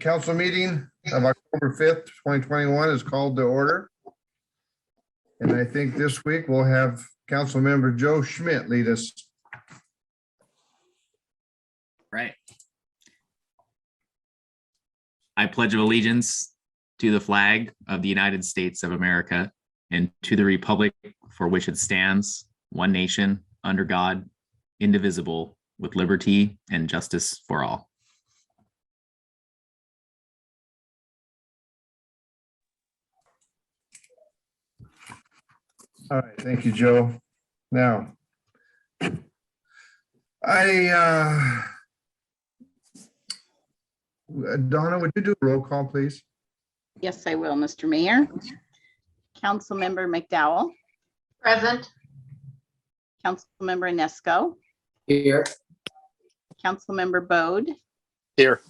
Council meeting of October 5th, 2021 is called to order. And I think this week we'll have Council Member Joe Schmidt lead us. Right. I pledge allegiance to the flag of the United States of America and to the republic for which it stands, one nation, under God, indivisible, with liberty and justice for all. All right, thank you, Joe. Now, Donna, would you do a roll call, please? Yes, I will, Mr. Mayor. Councilmember McDowell, Present. Councilmember Nesco, Here. Councilmember Bode, Here.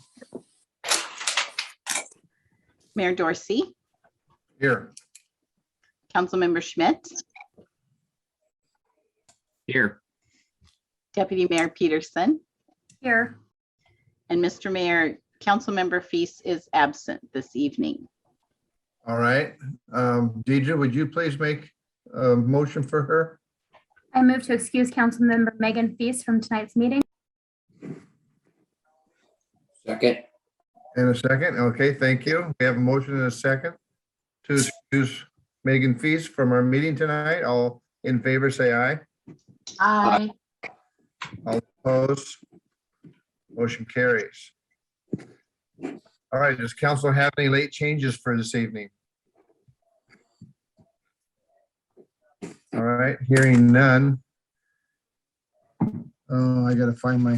Mayor Dorsey, Here. Councilmember Schmidt, Here. Deputy Mayor Peterson, Here. and Mr. Mayor, Councilmember Feast is absent this evening. All right. Deidre, would you please make a motion for her? I move to excuse Councilmember Megan Feast from tonight's meeting. Second. In a second. Okay, thank you. We have a motion and a second to excuse Megan Feast from our meeting tonight. All in favor, say aye. Aye. All opposed? Motion carries. All right, does council have any late changes for this evening? All right, hearing none. Oh, I gotta find my,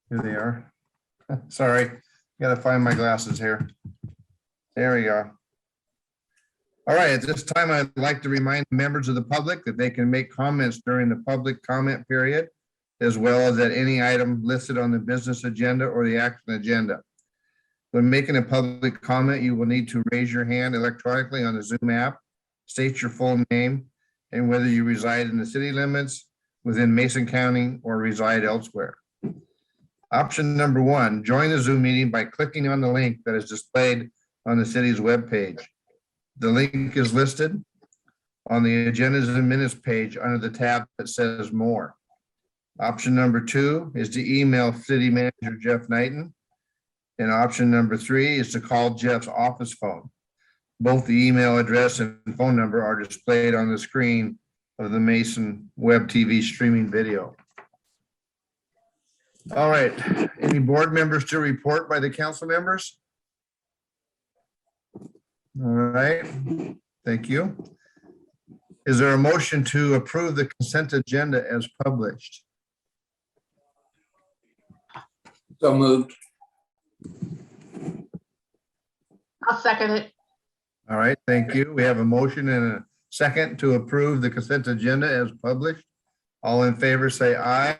here they are. Sorry, gotta find my glasses here. There we go. All right, at this time, I'd like to remind members of the public that they can make comments during the public comment period, as well as at any item listed on the business agenda or the action agenda. When making a public comment, you will need to raise your hand electronically on the Zoom app, state your full name, and whether you reside in the city limits, within Mason County, or reside elsewhere. Option number one, join the Zoom meeting by clicking on the link that is displayed on the city's webpage. The link is listed on the agendas and minutes page under the tab that says more. Option number two is to email City Manager Jeff Knighton. And option number three is to call Jeff's office phone. Both the email address and phone number are displayed on the screen of the Mason Web TV streaming video. All right, any board members to report by the council members? All right, thank you. Is there a motion to approve the consent agenda as published? So moved. I'll second it. All right, thank you. We have a motion and a second to approve the consent agenda as published. All in favor, say aye.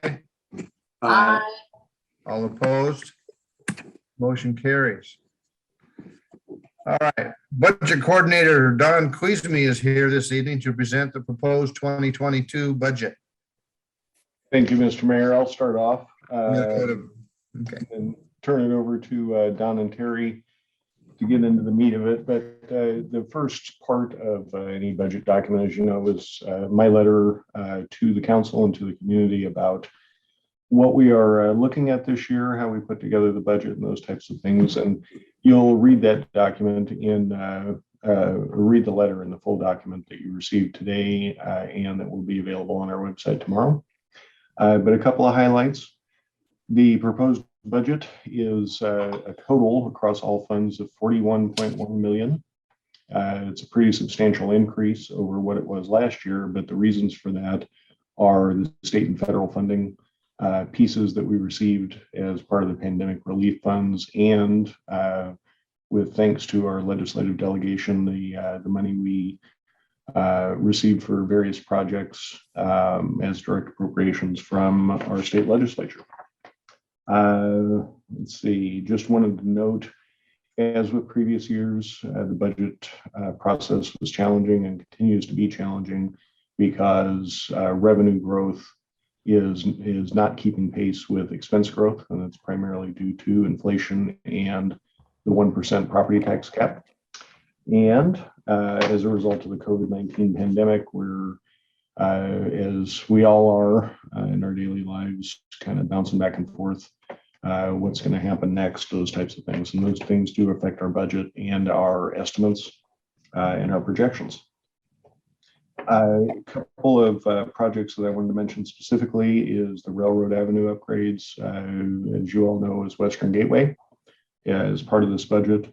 Aye. All opposed? Motion carries. All right, Budget Coordinator Don Queasme is here this evening to present the proposed 2022 budget. Thank you, Mr. Mayor. I'll start off Okay, and turn it over to Don and Terry to get into the meat of it. But the first part of any budget document, as you know, is my letter to the council and to the community about what we are looking at this year, how we put together the budget and those types of things. And you'll read that document read the letter in the full document that you received today and that will be available on our website tomorrow. But a couple of highlights. The proposed budget is a total across all funds of 41.1 million. It's a pretty substantial increase over what it was last year, but the reasons for that are the state and federal funding pieces that we received as part of the pandemic relief funds, and with thanks to our legislative delegation, the money we received for various projects as direct appropriations from our state legislature. Let's see, just wanted to note, as with previous years, the budget process was challenging and continues to be challenging because revenue growth is not keeping pace with expense growth, and that's primarily due to inflation and the 1% property tax cap. And as a result of the COVID-19 pandemic, we're, as we all are in our daily lives, kind of bouncing back and forth, what's going to happen next, those types of things. And those things do affect our budget and our estimates and our projections. A couple of projects that I wanted to mention specifically is the Railroad Avenue upgrades. As you all know, is Western Gateway as part of this budget.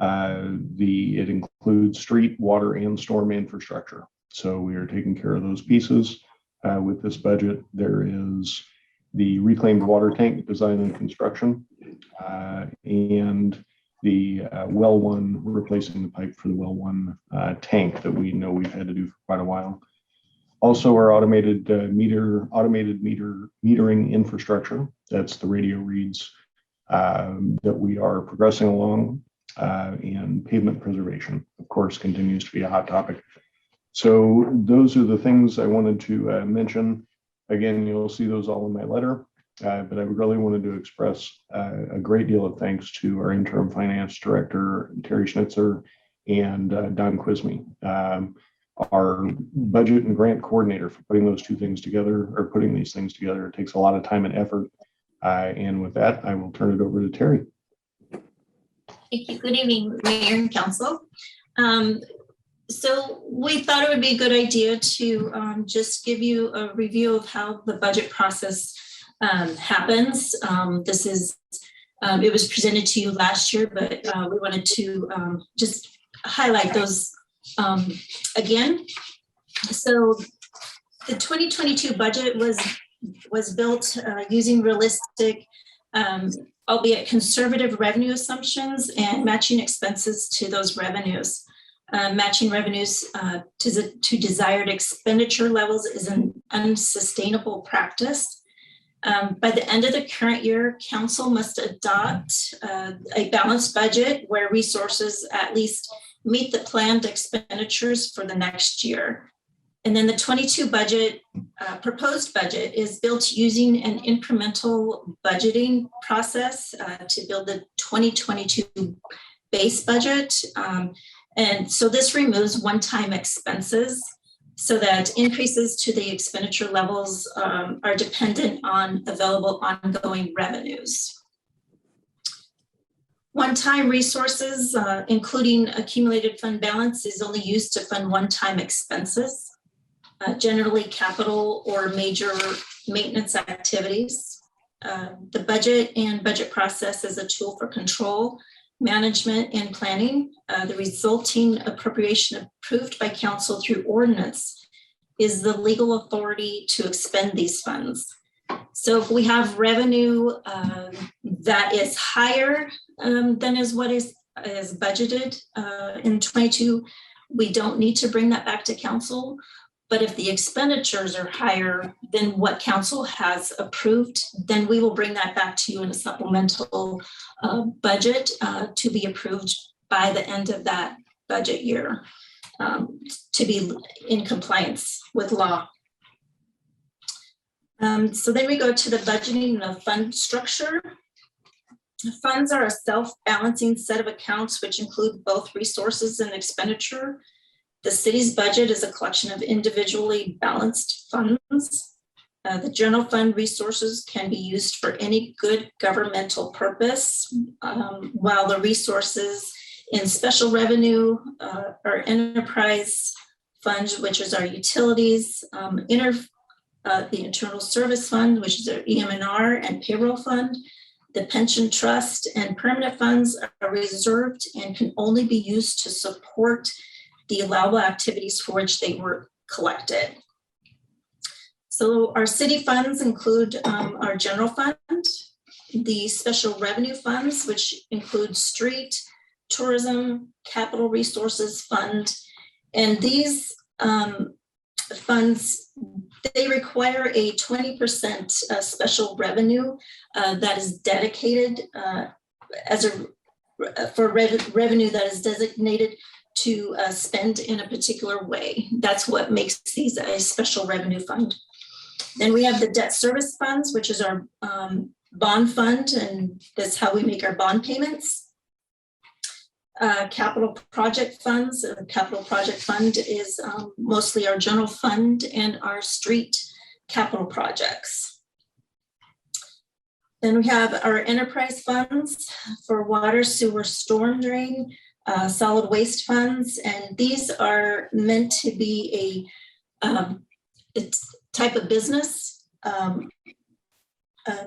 It includes street, water, and storm infrastructure. So we are taking care of those pieces with this budget. There is the reclaimed water tank design and construction, and the well one, replacing the pipe for the well one tank that we know we've had to do for quite a while. Also, our automated metering infrastructure. That's the radio reads that we are progressing along, and pavement preservation, of course, continues to be a hot topic. So those are the things I wanted to mention. Again, you'll see those all in my letter. But I really wanted to express a great deal of thanks to our interim finance director, Terry Schnitzer, and Don Quisme, our budget and grant coordinator, for putting those two things together, or putting these things together. It takes a lot of time and effort. And with that, I will turn it over to Terry. Thank you. Good evening, Mayor and Council. So we thought it would be a good idea to just give you a review of how the budget process happens. This is, it was presented to you last year, but we wanted to just highlight those again. So the 2022 budget was built using realistic, albeit conservative revenue assumptions and matching expenses to those revenues. Matching revenues to desired expenditure levels is an unsustainable practice. By the end of the current year, council must adopt a balanced budget where resources at least meet the planned expenditures for the next year. And then the 22 budget, proposed budget, is built using an incremental budgeting process to build the 2022 base budget. And so this removes one-time expenses so that increases to the expenditure levels are dependent on available ongoing revenues. One-time resources, including accumulated fund balance, is only used to fund one-time expenses, generally capital or major maintenance activities. The budget and budget process is a tool for control, management, and planning. The resulting appropriation approved by council through ordinance is the legal authority to expend these funds. So if we have revenue that is higher than is what is budgeted in 22, we don't need to bring that back to council. But if the expenditures are higher than what council has approved, then we will bring that back to you in a supplemental budget to be approved by the end of that budget year to be in compliance with law. So then we go to the budgeting and the fund structure. Funds are a self-balancing set of accounts which include both resources and expenditure. The city's budget is a collection of individually balanced funds. The general fund resources can be used for any good governmental purpose, while the resources in special revenue or enterprise fund, which is our utilities, the internal service fund, which is our EM&R and payroll fund, the pension trust and permanent funds are reserved and can only be used to support the allowable activities for which they were collected. So our city funds include our general fund, the special revenue funds, which include street, tourism, capital resources fund. And these funds, they require a 20% special revenue that is dedicated for revenue that is designated to spend in a particular way. That's what makes these a special revenue fund. Then we have the debt service funds, which is our bond fund, and that's how we make our bond payments. Capital project funds, capital project fund is mostly our general fund and our street capital projects. Then we have our enterprise funds for water, sewer, storm drain, solid waste funds, and these are meant to be a type of business,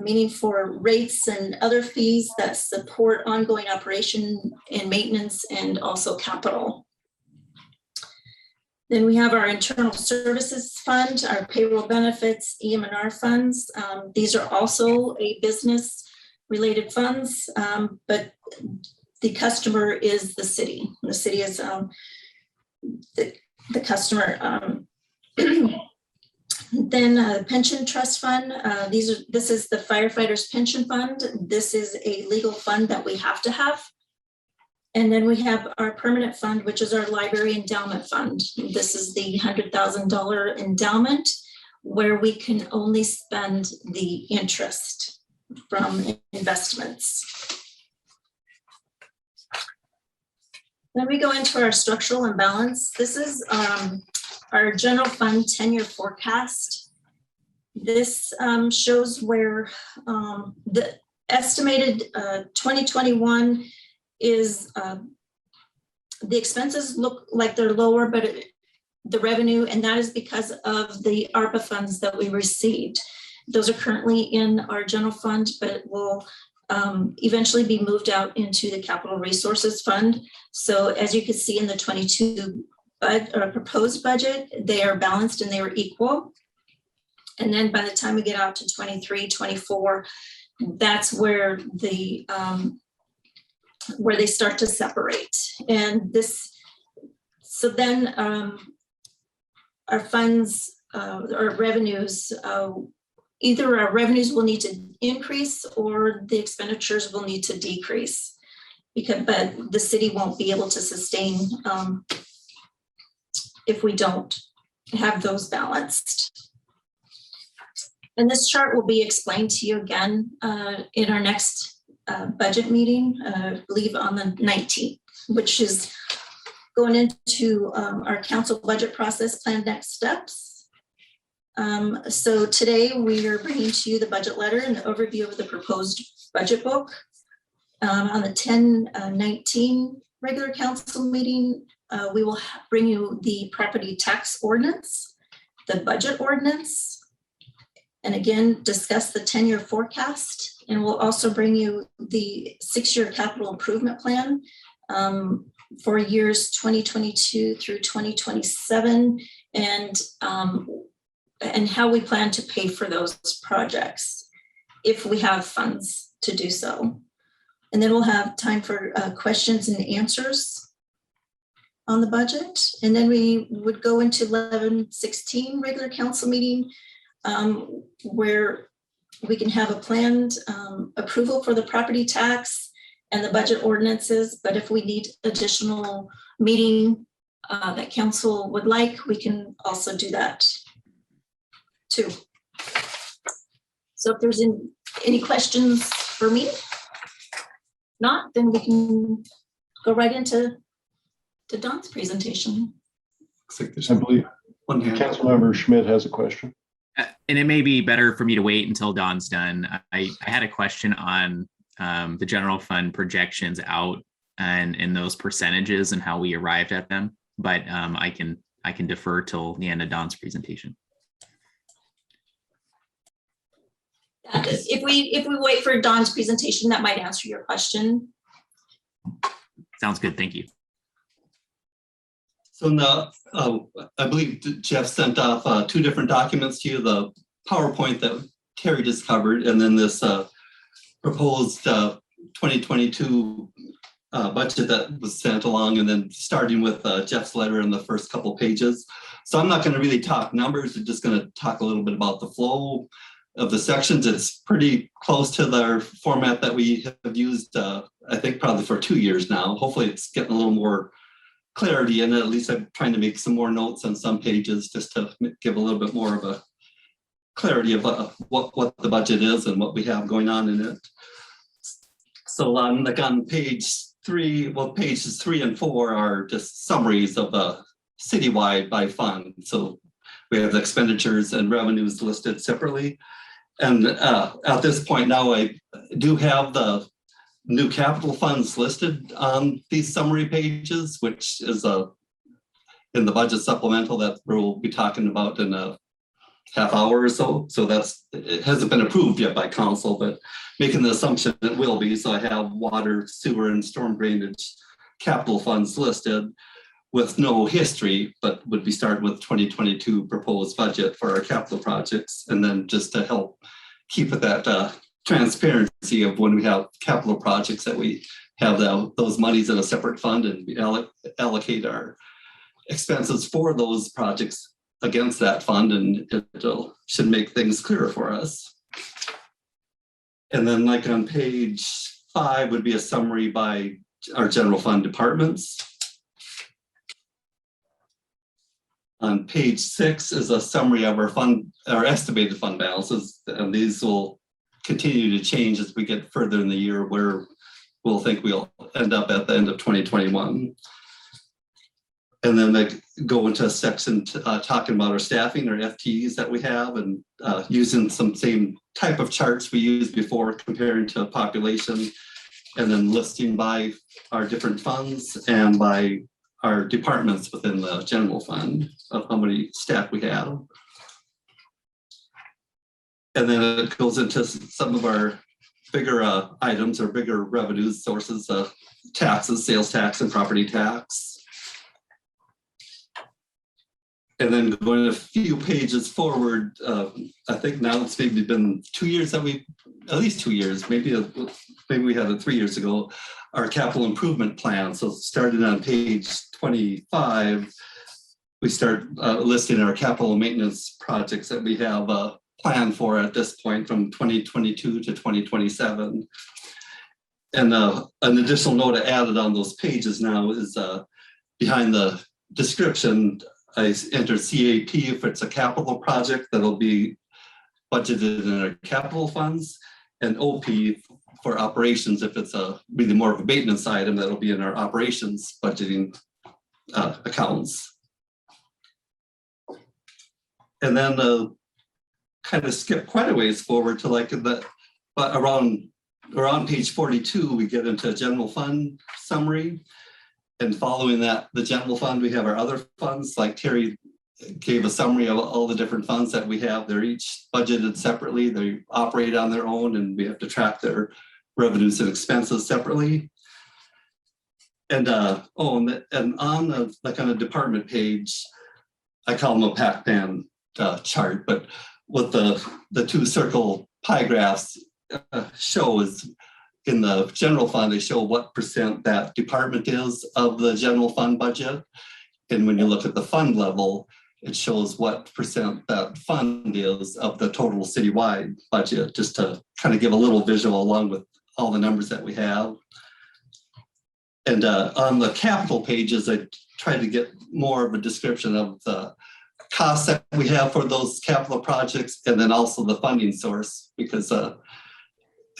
meaning for rates and other fees that support ongoing operation and maintenance and also capital. Then we have our internal services fund, our payroll benefits, EM&R funds. These are also a business related funds, but the customer is the city. The city is the customer. Then pension trust fund. This is the firefighters pension fund. This is a legal fund that we have to have. And then we have our permanent fund, which is our library endowment fund. This is the $100,000 endowment where we can only spend the interest from investments. Then we go into our structural imbalance. This is our general fund 10-year forecast. This shows where the estimated 2021 is the expenses look like they're lower, but the revenue, and that is because of the ARPA funds that we received. Those are currently in our general fund, but it will eventually be moved out into the capital resources fund. So as you can see in the 22 proposed budget, they are balanced and they are equal. And then by the time we get out to 23, 24, that's where the where they start to separate. And this, so then our funds, our revenues, either our revenues will need to increase or the expenditures will need to decrease, but the city won't be able to sustain if we don't have those balanced. And this chart will be explained to you again in our next budget meeting, I believe on the 19th, which is going into our council budget process plan next steps. So today we are bringing to you the budget letter and the overview of the proposed budget book. On the 10/19 regular council meeting, we will bring you the property tax ordinance, the budget ordinance, and again, discuss the 10-year forecast. And we'll also bring you the 6-year capital improvement plan for years 2022 through 2027, and how we plan to pay for those projects if we have funds to do so. And then we'll have time for questions and answers on the budget. And then we would go into 11/16 regular council meeting where we can have a planned approval for the property tax and the budget ordinances. But if we need additional meeting that council would like, we can also do that too. So if there's any questions for me, not, then we can go right into Don's presentation. Looks like there's I believe one hand. Councilmember Schmidt has a question. And it may be better for me to wait until Dawn's done. I had a question on the general fund projections out and those percentages and how we arrived at them, but I can defer till the end of Dawn's presentation. If we wait for Don's presentation, that might answer your question. Sounds good. Thank you. So now, I believe Jeff sent off 2 different documents to you, the PowerPoint that Terry just covered, and then this proposed 2022 budget that was sent along, and then starting with Jeff's letter in the first couple pages. So I'm not going to really talk numbers. I'm just going to talk a little bit about the flow of the sections. It's pretty close to the format that we have used, I think probably for 2 years now. Hopefully it's getting a little more clarity, and at least I'm trying to make some more notes on some pages just to give a little bit more of a clarity of what the budget is and what we have going on in it. So like on page 3, well, pages 3 and 4 are just summaries of citywide by fund. So we have the expenditures and revenues listed separately. And at this point now, I do have the new capital funds listed on these summary pages, which is in the budget supplemental that we'll be talking about in a half hour or so. So it hasn't been approved yet by council, but making the assumption it will be. So I have water, sewer, and storm drainage capital funds listed with no history, but would be starting with 2022 proposed budget for our capital projects. And then just to help keep it that transparency of when we have capital projects that we have those monies in a separate fund and we allocate our expenses for those projects against that fund, and it should make things clearer for us. And then like on page 5 would be a summary by our general fund departments. On page 6 is a summary of our estimated fund balances, and these will continue to change as we get further in the year where we'll think we'll end up at the end of 2021. And then they go into a section talking about our staffing, our FTEs that we have, and using some same type of charts we used before comparing to population, and then listing by our different funds and by our departments within the general fund of how many staff we have. And then it goes into some of our bigger items or bigger revenue sources, taxes, sales tax, and property tax. And then going a few pages forward, I think now it's maybe been 2 years that at least 2 years, maybe we had it 3 years ago, our capital improvement plan. So starting on page 25, we start listing our capital maintenance projects that we have planned for at this point from 2022 to 2027. And an additional note added on those pages now is behind the description, I enter CAP if it's a capital project that'll be budgeted in our capital funds, and OP for operations if it's really more of a maintenance item that'll be in our operations budgeting accounts. And then kind of skip quite a ways forward to but around page 42, we get into a general fund summary. And following that, the general fund, we have our other funds, like Terry gave a summary of all the different funds that we have. They're each budgeted separately. They operate on their own, and we have to track their revenues and expenses separately. And on the department page, I call them a Pac-Man chart, but what the two circle pie graphs show is in the general fund, they show what % that department is of the general fund budget. And when you look at the fund level, it shows what % that fund is of the total citywide budget, just to kind of give a little visual along with all the numbers that we have. And on the capital pages, I tried to get more of a description of the costs that we have for those capital projects, and then also the funding source, because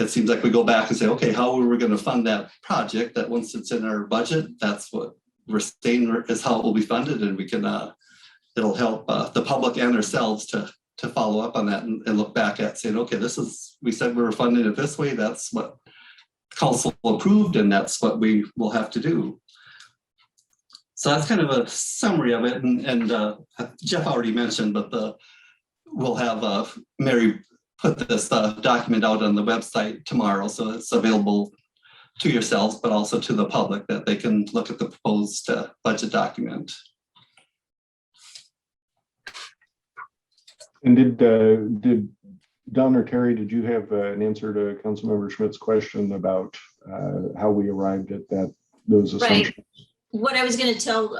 it seems like we go back and say, okay, how are we going to fund that project? That once it's in our budget, that's what we're saying is how it will be funded, and we can it'll help the public and ourselves to follow up on that and look back at saying, okay, we said we were funding it this way. That's what council approved, and that's what we will have to do. So that's kind of a summary of it, and Jeff already mentioned, but we'll have Mary put this document out on the website tomorrow, so it's available to yourselves, but also to the public, that they can look at the proposed budget document. And did Don or Terry, did you have an answer to Councilmember Schmidt's question about how we arrived at those assumptions? Right. What I was going to tell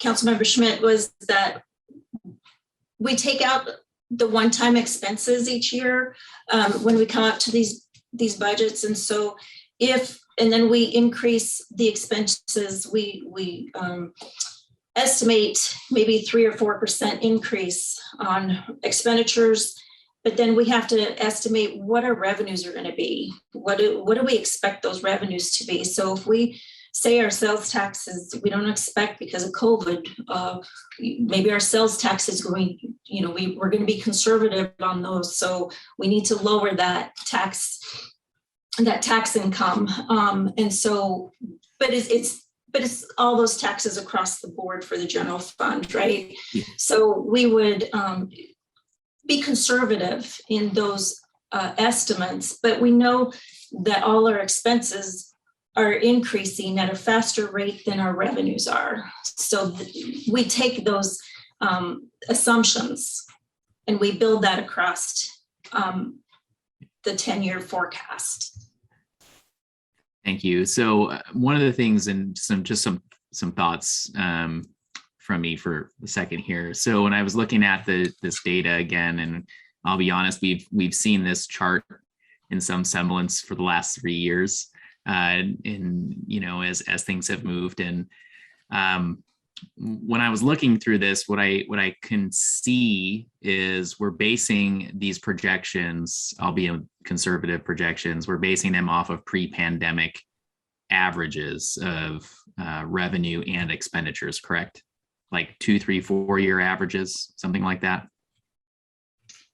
Councilmember Schmidt was that we take out the one-time expenses each year when we come up to these budgets, and so and then we increase the expenses. We estimate maybe 3 or 4% increase on expenditures, But then we have to estimate what our revenues are going to be. What do we expect those revenues to be? So if we say our sales taxes, we don't expect because of COVID, maybe our sales tax is going, we're going to be conservative on those. So we need to lower that tax income. And so, but it's all those taxes across the board for the general fund, right? Yeah. So we would be conservative in those estimates, but we know that all our expenses are increasing at a faster rate than our revenues are. So we take those assumptions and we build that across the 10-year forecast. Thank you. So one of the things, and some thoughts from me for a second here. So when I was looking at this data again, and I'll be honest, we've seen this chart in some semblance for the last 3 years, as things have moved. And when I was looking through this, what I can see is we're basing these projections, albeit conservative projections, we're basing them off of pre-pandemic averages of revenue and expenditures, correct? Like 2, 3, 4 year averages, something like that.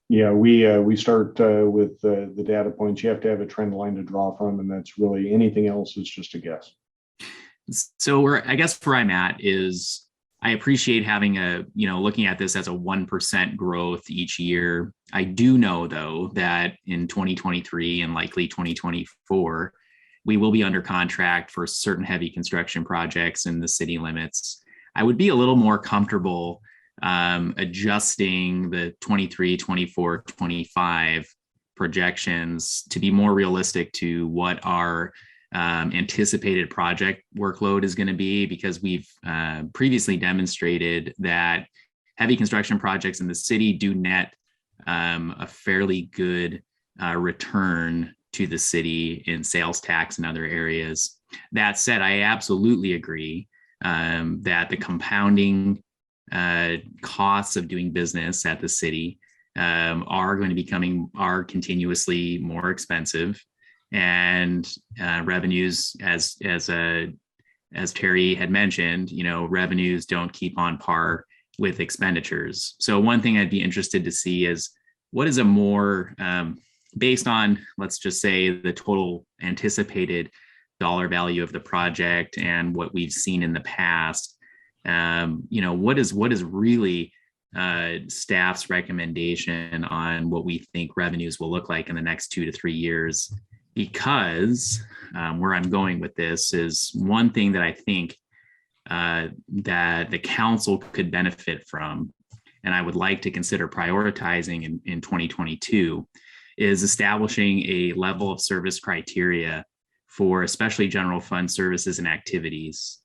Yeah, we start with the data points. You have to have a trend line to draw from, and that's really anything else is just a guess. So I guess where I'm at is I appreciate having looking at this as a 1% growth each year. I do know though that in 2023 and likely 2024, we will be under contract for certain heavy construction projects in the city limits. I would be a little more comfortable adjusting the 23, 24, 25 projections to be more realistic to what our anticipated project workload is going to be, because we've previously demonstrated that heavy construction projects in the city do net a fairly good return to the city in sales tax and other areas. That said, I absolutely agree that the compounding costs of doing business at the city are going to are continuously more expensive, and revenues, as Terry had mentioned, revenues don't keep on par with expenditures. So one thing I'd be interested to see is what is a more based on, let's just say, the total anticipated dollar value of the project and what we've seen in the past. What is really staff's recommendation on what we think revenues will look like in the next 2 to 3 years? Because where I'm going with this is one thing that I think that the council could benefit from, and I would like to consider prioritizing in 2022, is establishing a level of service criteria for especially general fund services and activities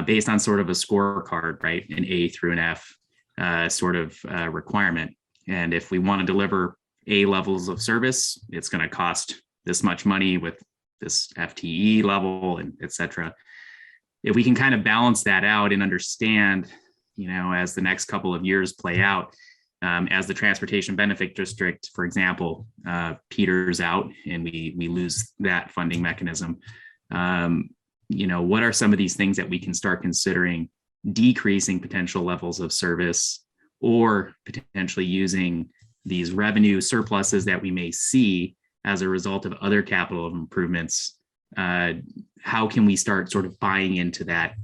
based on sort of a scorecard, right? An A through an F sort of requirement. And if we want to deliver A levels of service, it's going to cost this much money with this FTE level, and et cetera. If we can kind of balance that out and understand, as the next couple of years play out, as the transportation benefit district, for example, peters out and we lose that funding mechanism, what are some of these things that we can start considering decreasing potential levels of service, or potentially using these revenue surpluses that we may see as a result of other capital improvements? How can we start sort of buying into that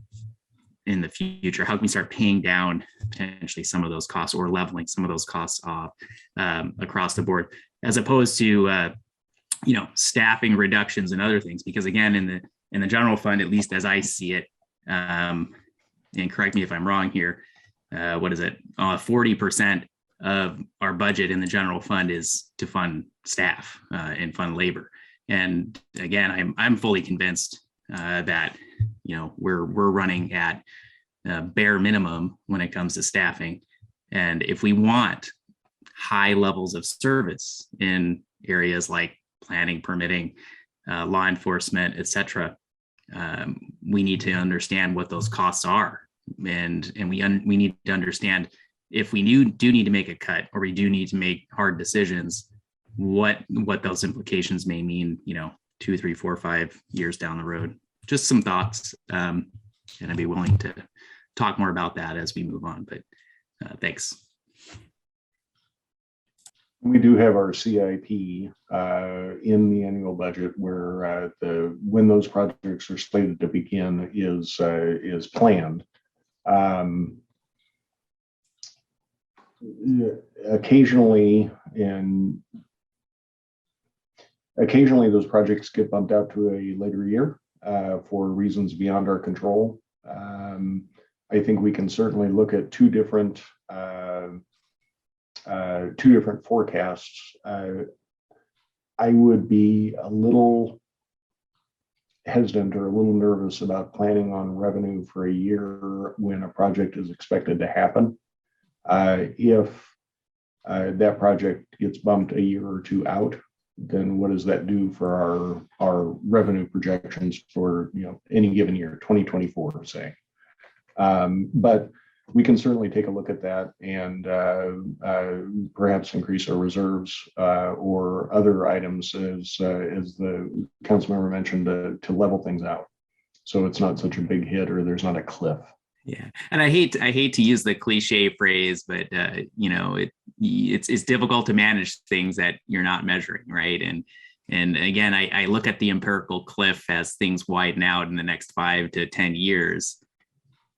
in the future? How can we start paying down potentially some of those costs, or leveling some of those costs off across the board, as opposed to staffing reductions and other things? Because again, in the general fund, at least as I see it, and correct me if I'm wrong here, 40% of our budget in the general fund is to fund staff and fund labor. And again, I'm fully convinced that we're running at bare minimum when it comes to staffing. And if we want high levels of service in areas like planning, permitting, law enforcement, et cetera, we need to understand what those costs are. And we need to understand if we do need to make a cut, or we do need to make hard decisions, what those implications may mean, 2, 3, 4, 5 years down the road. Just some thoughts. And I'd be willing to talk more about that as we move on, but thanks. We do have our CIP in the annual budget where when those projects are slated to begin is planned. Occasionally those projects get bumped out to a later year for reasons beyond our control. I think we can certainly look at two different forecasts. I would be a little hesitant or a little nervous about planning on revenue for a year when a project is expected to happen. If that project gets bumped a year or two out, then what does that do for our revenue projections for any given year, 2024, say? But we can certainly take a look at that and perhaps increase our reserves or other items as the council member mentioned to level things out, so it's not such a big hit or there's not a cliff. Yeah, and I hate to use the cliche phrase, but it's difficult to manage things that you're not measuring, right? And again, I look at the empirical cliff as things widen out in the next 5 to 10 years.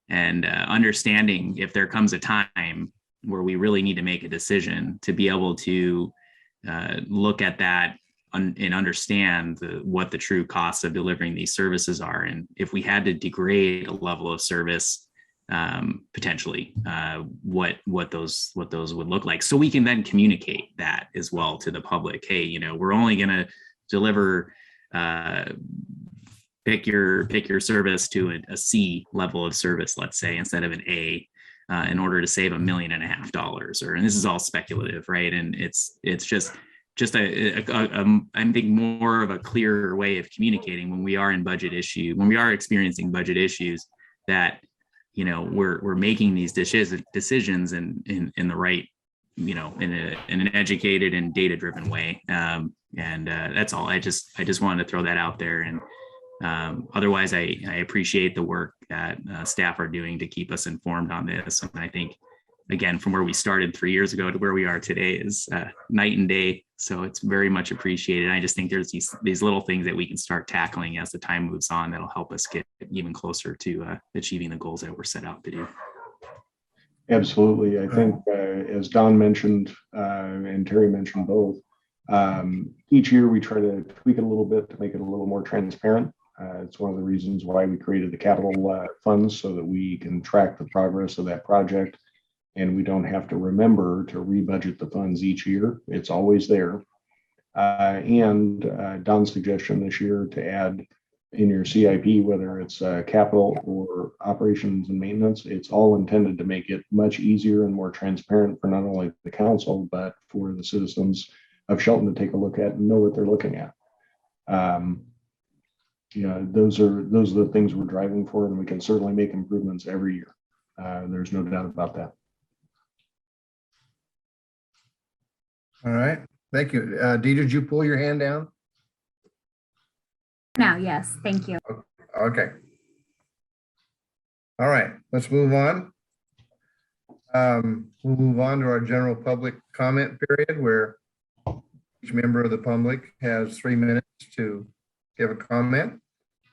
And understanding if there comes a time where we really need to make a decision, to be able to look at that and understand what the true costs of delivering these services are. And if we had to degrade a level of service, potentially, what those would look like. So we can then communicate that as well to the public. Hey, we're only going to deliver pick your service to a C level of service, let's say, instead of an A, in order to save $1.5 million, and this is all speculative, right? And it's just I think more of a clearer way of communicating when we are experiencing budget issues, that we're making these decisions in the right, in an educated and data-driven way. And that's all. I just wanted to throw that out there. And otherwise, I appreciate the work that staff are doing to keep us informed on this. And I think, again, from where we started 3 years ago to where we are today is night and day. So it's very much appreciated. I just think there's these little things that we can start tackling as the time moves on that'll help us get even closer to achieving the goals that we're set out to do. Absolutely. I think as Don mentioned and Terry mentioned both, each year we try to tweak it a little bit to make it a little more transparent. It's one of the reasons why we created the capital funds, so that we can track the progress of that project, and we don't have to remember to rebudget the funds each year. It's always there. And Don's suggestion this year to add in your CIP, whether it's capital or operations and maintenance, it's all intended to make it much easier and more transparent for not only the council, but for the citizens of Shelton to take a look at and know what they're looking at. Those are the things we're driving for, and we can certainly make improvements every year. There's no doubt about that. All right, thank you. Dee, did you pull your hand down? Now, yes, thank you. Okay. All right, let's move on. We'll move on to our general public comment period, where each member of the public has 3 minutes to give a comment.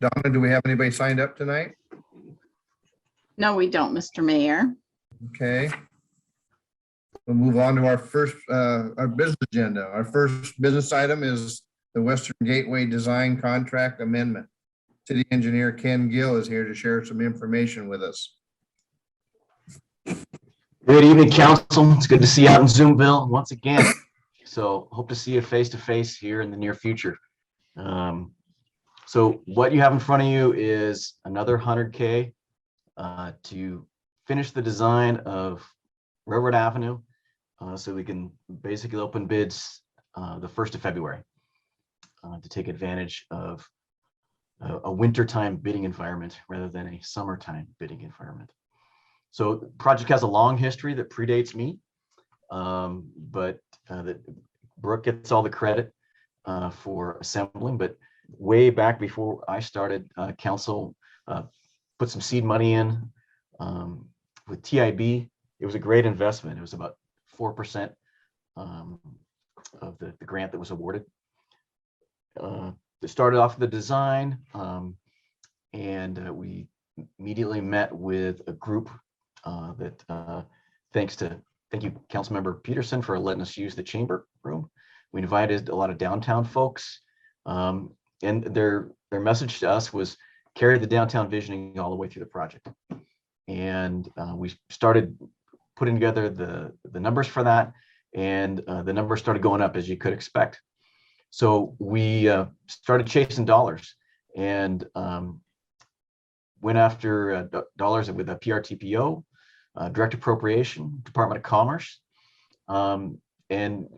Donna, do we have anybody signed up tonight? No, we don't, Mr. Mayor. Okay. We'll move on to our first, our business agenda. Our first business item is the Western Gateway Design Contract Amendment. City Engineer Ken Gill is here to share some information with us. Good evening, council. It's good to see you out in Zoomville once again. So hope to see you face to face here in the near future. So what you have in front of you is another $100K to finish the design of Railroad Avenue, so we can basically open bids the 1st of February to take advantage of a wintertime bidding environment rather than a summertime bidding environment. So the project has a long history that predates me, but that Brooke gets all the credit for assembling. But way back before I started, council put some seed money in with TIB. It was a great investment. It was about 4% of the grant that was awarded. It started off with the design, and we immediately met with a group that thank you, Councilmember Peterson, for letting us use the chamber room. We invited a lot of downtown folks, and their message to us was carry the downtown visioning all the way through the project. And we started putting together the numbers for that, and the numbers started going up, as you could expect. So we started chasing dollars and went after dollars with a PRTPO, direct appropriation, Department of Commerce. And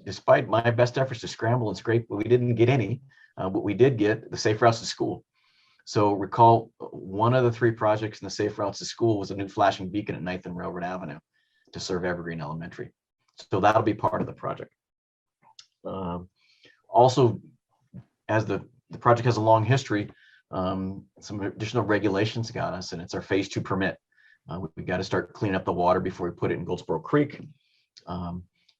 despite my best efforts to scramble and scrape, we didn't get any, but we did get the Safe Routes to School. So recall, one of the 3 projects in the Safe Routes to School was a new flashing beacon at 9th and Railroad Avenue to serve Evergreen Elementary. So that'll be part of the project. Also, as the project has a long history, some additional regulations got us, and it's our phase 2 permit. We got to start cleaning up the water before we put it in Goldsboro Creek.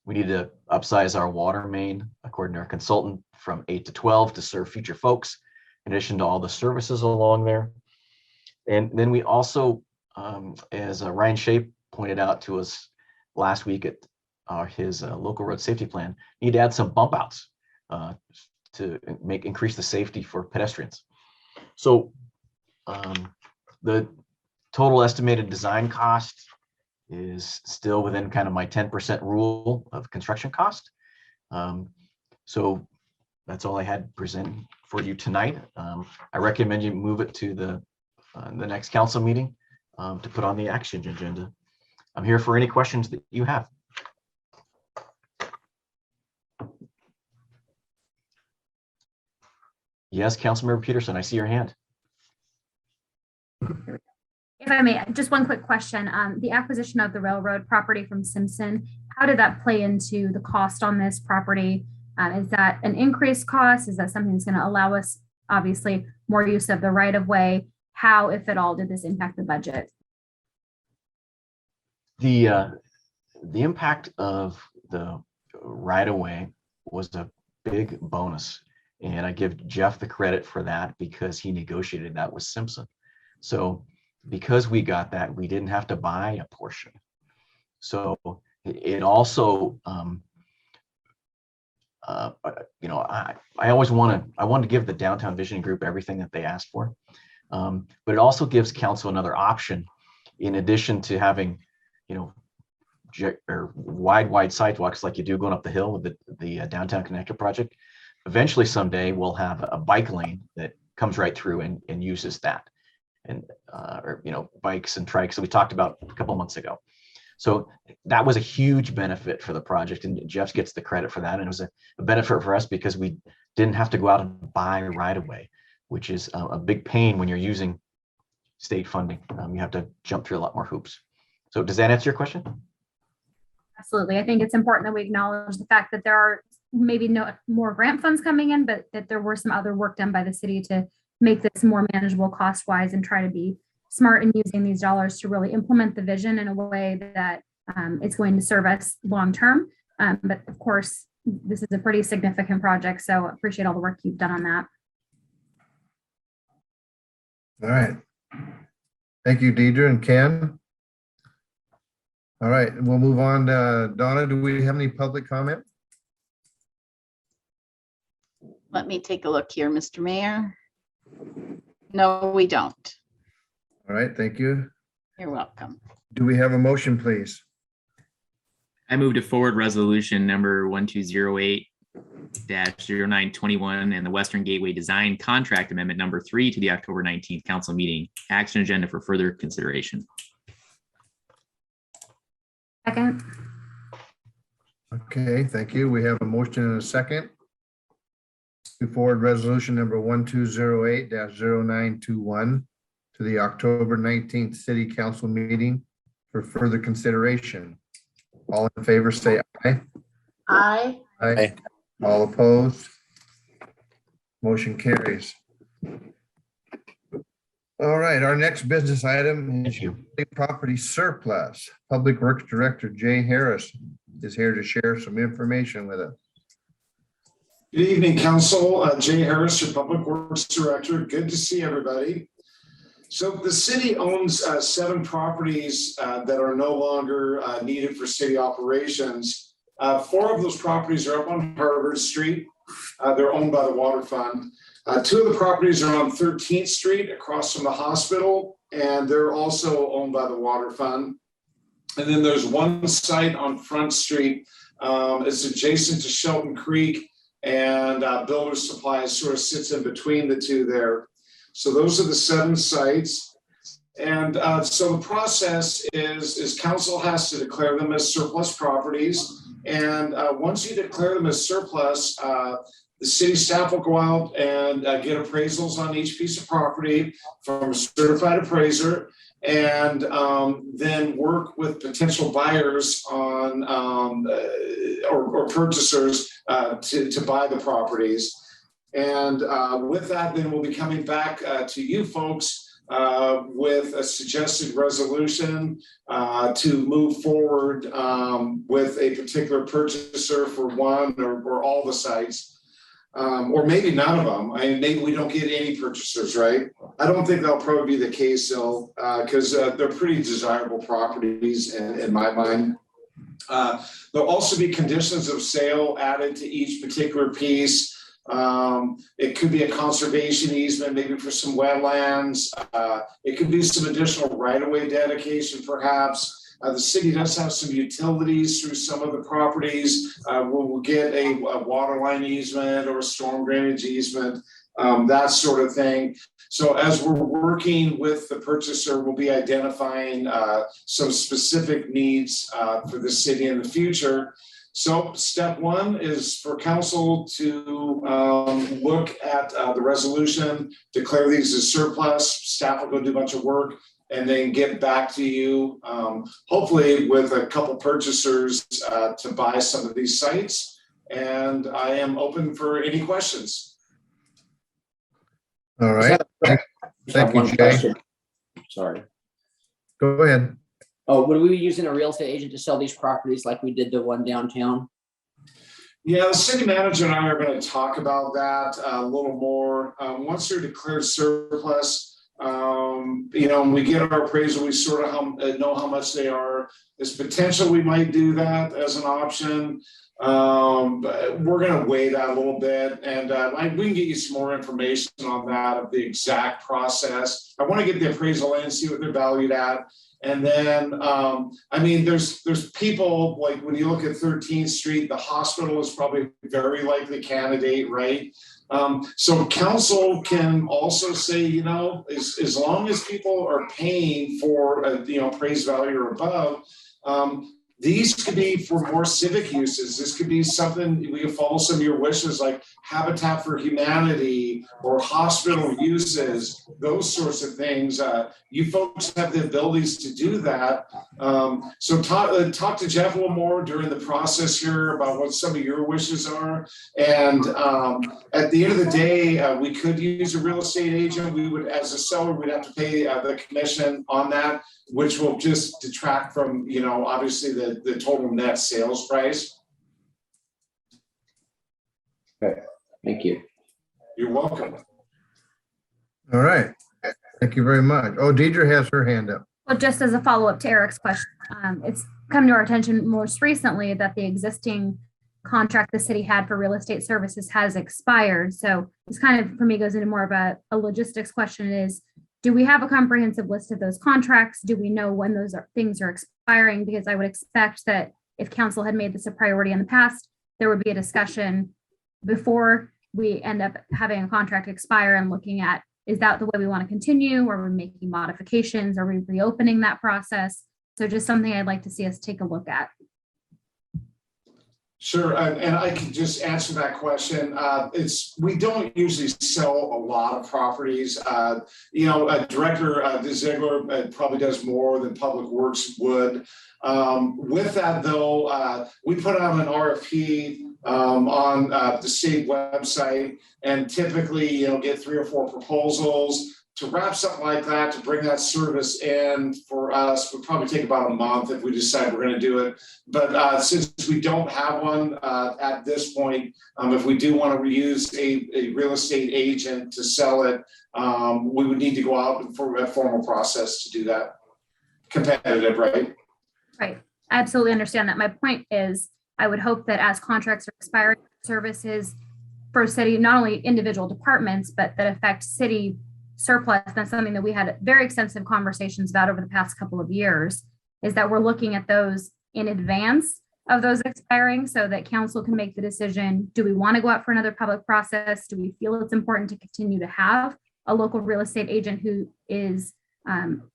We need to upsize our water main, according to our consultant, from 8 to 12 to serve future folks, in addition to all the services along there. And then we also, as Ryan Shape pointed out to us last week at his local road safety plan, need to add some bump outs to increase the safety for pedestrians. So the total estimated design cost is still within kind of my 10% rule of construction cost. So that's all I had present for you tonight. I recommend you move it to the next council meeting to put on the action agenda. I'm here for any questions that you have. Yes, Councilmember Peterson, I see your hand. If I may, just one quick question. The acquisition of the railroad property from Simpson, how did that play into the cost on this property? Is that an increased cost? Is that something that's going to allow us, obviously, more use of the right of way? How, if at all, did this impact the budget? The impact of the right of way was a big bonus. And I give Jeff the credit for that because he negotiated that with Simpson. So because we got that, we didn't have to buy a portion. So it also, I always wanted to give the Downtown Vision Group everything that they asked for. But it also gives council another option in addition to having, wide sidewalks like you do going up the hill with the Downtown Connector project. Eventually someday we'll have a bike lane that comes right through and uses that, and bikes and trikes that we talked about a couple of months ago. So that was a huge benefit for the project, and Jeff gets the credit for that. And it was a benefit for us because we didn't have to go out and buy right away, which is a big pain when you're using state funding. You have to jump through a lot more hoops. So does that answer your question? Absolutely. I think it's important that we acknowledge the fact that there are maybe no more grant funds coming in, but that there were some other work done by the city to make this more manageable cost-wise and try to be smart in using these dollars to really implement the vision in a way that it's going to serve us long-term. But of course, this is a pretty significant project, so I appreciate all the work you've done on that. All right. Thank you, Deidre and Ken. All right, we'll move on to Donna. Do we have any public comment? Let me take a look here, Mr. Mayor. No, we don't. All right, thank you. You're welcome. Do we have a motion, please? I move to forward resolution number 1208-0921 and the Western Gateway Design Contract Amendment number 3 to the October 19th council meeting. Action agenda for further consideration. Second. Okay, thank you. We have a motion and a second to forward resolution number 1208-0921 to the October 19th city council meeting. for further consideration? All in favor, say aye. Aye. Aye. All opposed? Motion carries. All right, our next business item is Thank you. property surplus. Public Works Director Jay Harris is here to share some information with us. Good evening, Council. Jay Harris, your Public Works Director. Good to see everybody. So the city owns 7 properties that are no longer needed for city operations. 4 of those properties are up on Harvard Street. They're owned by the Water Fund. 2 of the properties are on 13th Street across from the hospital, and they're also owned by the Water Fund. And then there's 1 site on Front Street. It's adjacent to Shelton Creek, and Builder's Supplies sort of sits in between the 2 there. So those are the 7 sites. And so the process is council has to declare them as surplus properties. And once you declare them as surplus, the city staff will go out and get appraisals on each piece of property from a certified appraiser, and then work with potential buyers on or purchasers to buy the properties. And with that, then we'll be coming back to you folks with a suggested resolution to move forward with a particular purchaser for one or all the sites. Or maybe none of them. I mean, maybe we don't get any purchasers, right? I don't think that'll probably be the case, though, because they're pretty desirable properties in my mind. There'll also be conditions of sale added to each particular piece. It could be a conservation easement, maybe for some wetlands. It could be some additional right-of-way dedication, perhaps. The city does have some utilities through some of the properties. We'll get a water line easement or a storm drainage easement, that sort of thing. So as we're working with the purchaser, we'll be identifying some specific needs for the city in the future. So step 1 is for council to look at the resolution, declare these as surplus. Staff will go do a bunch of work, and then get back to you, hopefully with a couple purchasers to buy some of these sites. And I am open for any questions. All right. Just Thank have you, one Jay. question. Sorry. Go ahead. Oh, would we be using a real estate agent to sell these properties like we did the one downtown? Yeah, the city manager and I are going to talk about that a little more. Once they're declared surplus, we get our appraisal, we sort of know how much they are. There's potential we might do that as an option. But we're going to weigh that a little bit, and we can get you some more information on that of the exact process. I want to get the appraisal in, see what they're valued at. And then, there's people, like when you look at 13th Street, the hospital is probably a very likely candidate, right? So council can also say, as long as people are paying for, appraised value or above, these could be for more civic uses. This could be something, we can follow some of your wishes, like Habitat for Humanity or hospital uses, those sorts of things. You folks have the abilities to do that. So talk to Jeff a little more during the process here about what some of your wishes are. And at the end of the day, we could use a real estate agent. We would, as a seller, we'd have to pay the commission on that, which will just detract from, obviously the total net sales price. Okay, thank you. You're welcome. All right. Thank you very much. Oh, Deidre has her hand up. Well, just as a follow-up to Eric's question, it's come to our attention most recently that the existing contract the city had for real estate services has expired. So this kind of, for me, goes into more of a logistics question is, do we have a comprehensive list of those contracts? Do we know when those things are expiring? Because I would expect that if council had made this a priority in the past, there would be a discussion before we end up having a contract expire and looking at, is that the way we want to continue? Are we making modifications? Are we reopening that process? So just something I'd like to see us take a look at. Sure, and I can just answer that question. We don't usually sell a lot of properties. Director Ziegler probably does more than Public Works would. With that though, we put out an RFP on the state website and typically, get 3 or 4 proposals. To wrap something like that, to bring that service in for us would probably take about a month if we decide we're going to do it. But since we don't have one at this point, if we do want to reuse a real estate agent to sell it, we would need to go out for a formal process to do that. Competitive, right? Right. I absolutely understand that. My point is, I would hope that as contracts are expiring, services for city, not only individual departments, but that affect city surplus, that's something that we had very extensive conversations about over the past couple of years, is that we're looking at those in advance of those expiring so that council can make the decision, do we want to go out for another public process? Do we feel it's important to continue to have a local real estate agent who is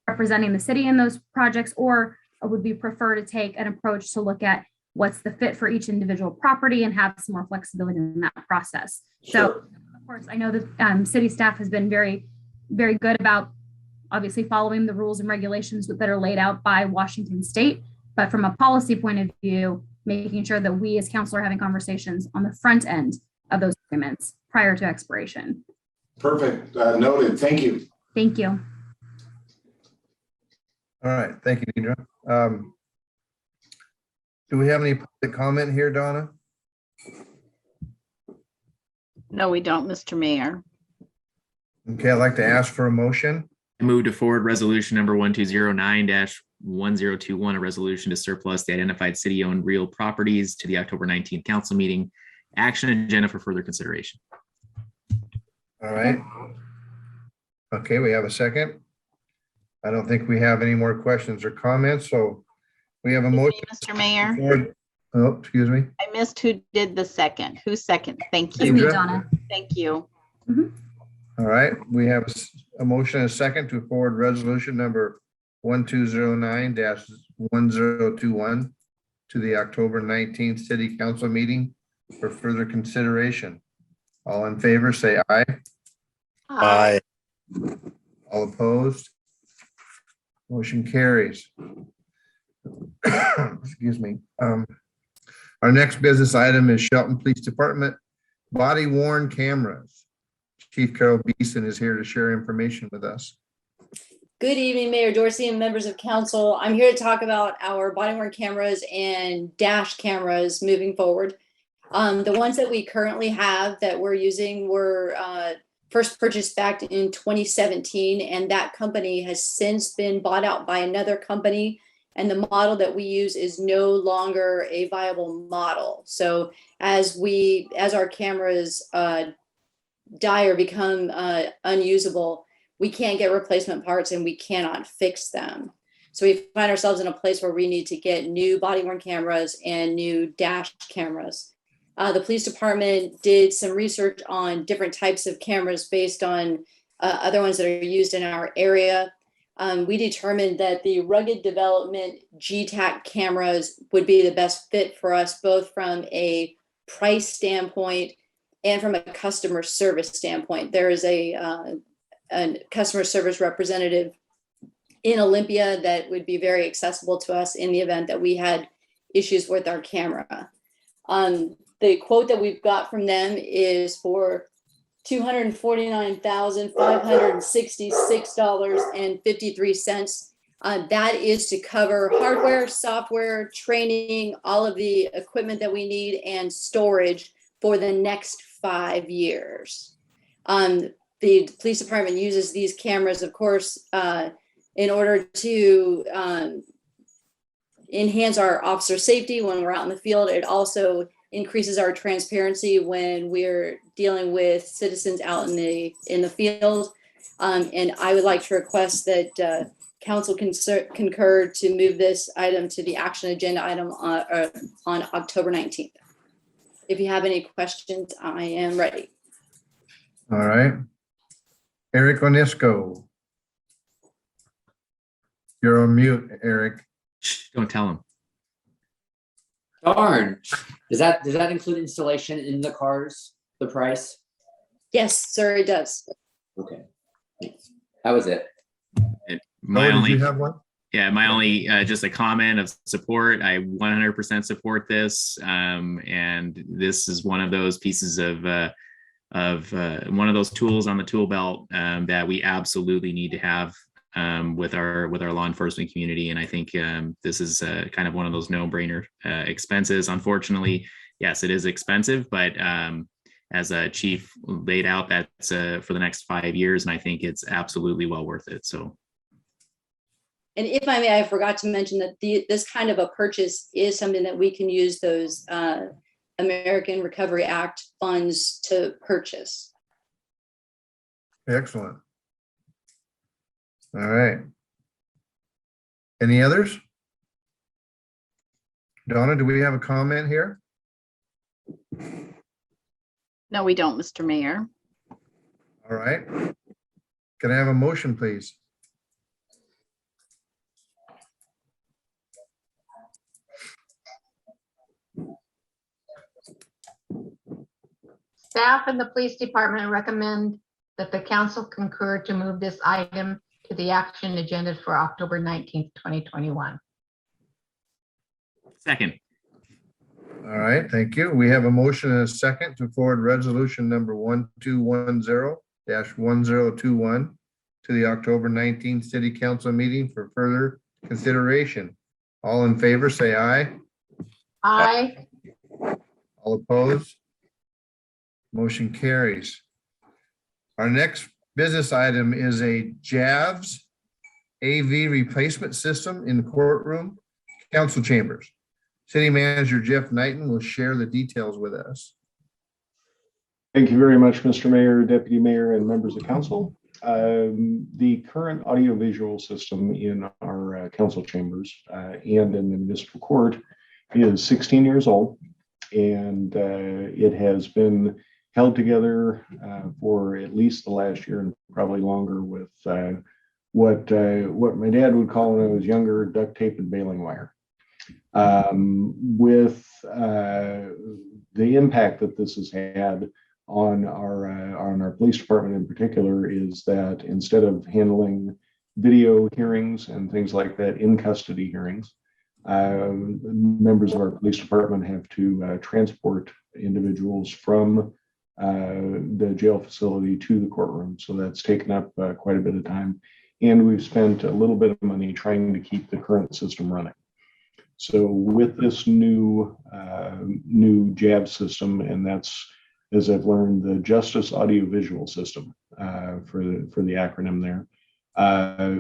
representing the city in those projects, or would we prefer to take an approach to look at what's the fit for each individual property and have some more flexibility in that process? So, of course, I know that city staff has been very good about obviously following the rules and regulations that are laid out by Washington State. But from a policy point of view, making sure that we as council are having conversations on the front end of those agreements prior to expiration. Perfect. Noted. Thank you. Thank you. All right, thank you, Deidre. Do we have any public comment here, Donna? No, we don't, Mr. Mayor. Okay, I'd like to ask for a motion. I move to forward resolution number 1209-1021, a resolution to surplus the identified city-owned real properties to the October 19th council meeting. Action agenda for further consideration. All right. Okay, we have a second. I don't think we have any more questions or comments, so we have a motion. Mr. Mayor, Oh, excuse me. I missed who did the second. Who's second? Thank It's you. me, Deidre? Donna. Thank you. All right, we have a motion and a second to forward resolution number 1209-1021 to the October 19th city council meeting for further consideration. All in favor, say aye. Aye. All opposed? Motion carries. Excuse me. Our next business item is Shelton Police Department body worn cameras. Chief Carol Beeson is here to share information with us. Good evening, Mayor Dorsey and members of council. I'm here to talk about our body worn cameras and dash cameras moving forward. The ones that we currently have that we're using were first purchased back in 2017, and that company has since been bought out by another company, and the model that we use is no longer a viable model. So as our cameras die or become unusable, we can't get replacement parts and we cannot fix them. So we find ourselves in a place where we need to get new body worn cameras and new dash cameras. The police department did some research on different types of cameras based on other ones that are used in our area. We determined that the Rugged Development GTAC cameras would be the best fit for us, both from a price standpoint and from a customer service standpoint. There is a customer service representative in Olympia that would be very accessible to us in the event that we had issues with our camera. The quote that we've got from them is for $249,566.53. That is to cover hardware, software, training, all of the equipment that we need, and storage for the next 5 years. The police department uses these cameras, of course, in order to enhance our officer safety when we're out in the field. It also increases our transparency when we're dealing with citizens out in the field. And I would like to request that council concur to move this item to the action agenda item on October 19th. If you have any questions, I am ready. All right. Eric Onisco. You're on mute, Eric. Shh, don't tell him. Darn. Does that include installation in the cars, the price? Yes, sir, it does. Okay. That was it. My Noah, did only, you have one? yeah, my only, just a comment of support. I 100% support this. And this is one of those pieces of one of those tools on the tool belt that we absolutely need to have with our law enforcement community. And I think this is kind of one of those no-brainer expenses. Unfortunately, yes, it is expensive, but as a chief laid out, that's for the next 5 years, and I think it's absolutely well worth it. So. And if I may, I forgot to mention that this kind of a purchase is something that we can use those American Recovery Act funds to purchase. Excellent. All right. Any others? Donna, do we have a comment here? No, we don't, Mr. Mayor. All right. Can I have a motion, please? Staff and the police department recommend that the council concur to move this item to the action agenda for October 19th, 2021. Second. All right, thank you. We have a motion and a second to forward resolution number 1210-1021 to the October 19th City Council meeting for further consideration. All in favor, say aye. Aye. All opposed? Motion carries. Our next business item is a JAVS AV replacement system in the courtroom, council chambers. City Manager Jeff Knighton will share the details with us. Thank you very much, Mr. Mayor, Deputy Mayor, and members of council. The current audiovisual system in our council chambers and in the municipal court is 16 years old, and it has been held together for at least the last year and probably longer with what my dad would call when I was younger, duct tape and baling wire. With the impact that this has had on our police department in particular is that instead of handling video hearings and things like that in custody hearings, members of our police department have to transport individuals from the jail facility to the courtroom. So that's taken up quite a bit of time. And we've spent a little bit of money trying to keep the current system running. So with this new JAB system, and that's, as I've learned, the Justice Audiovisual System for the acronym there,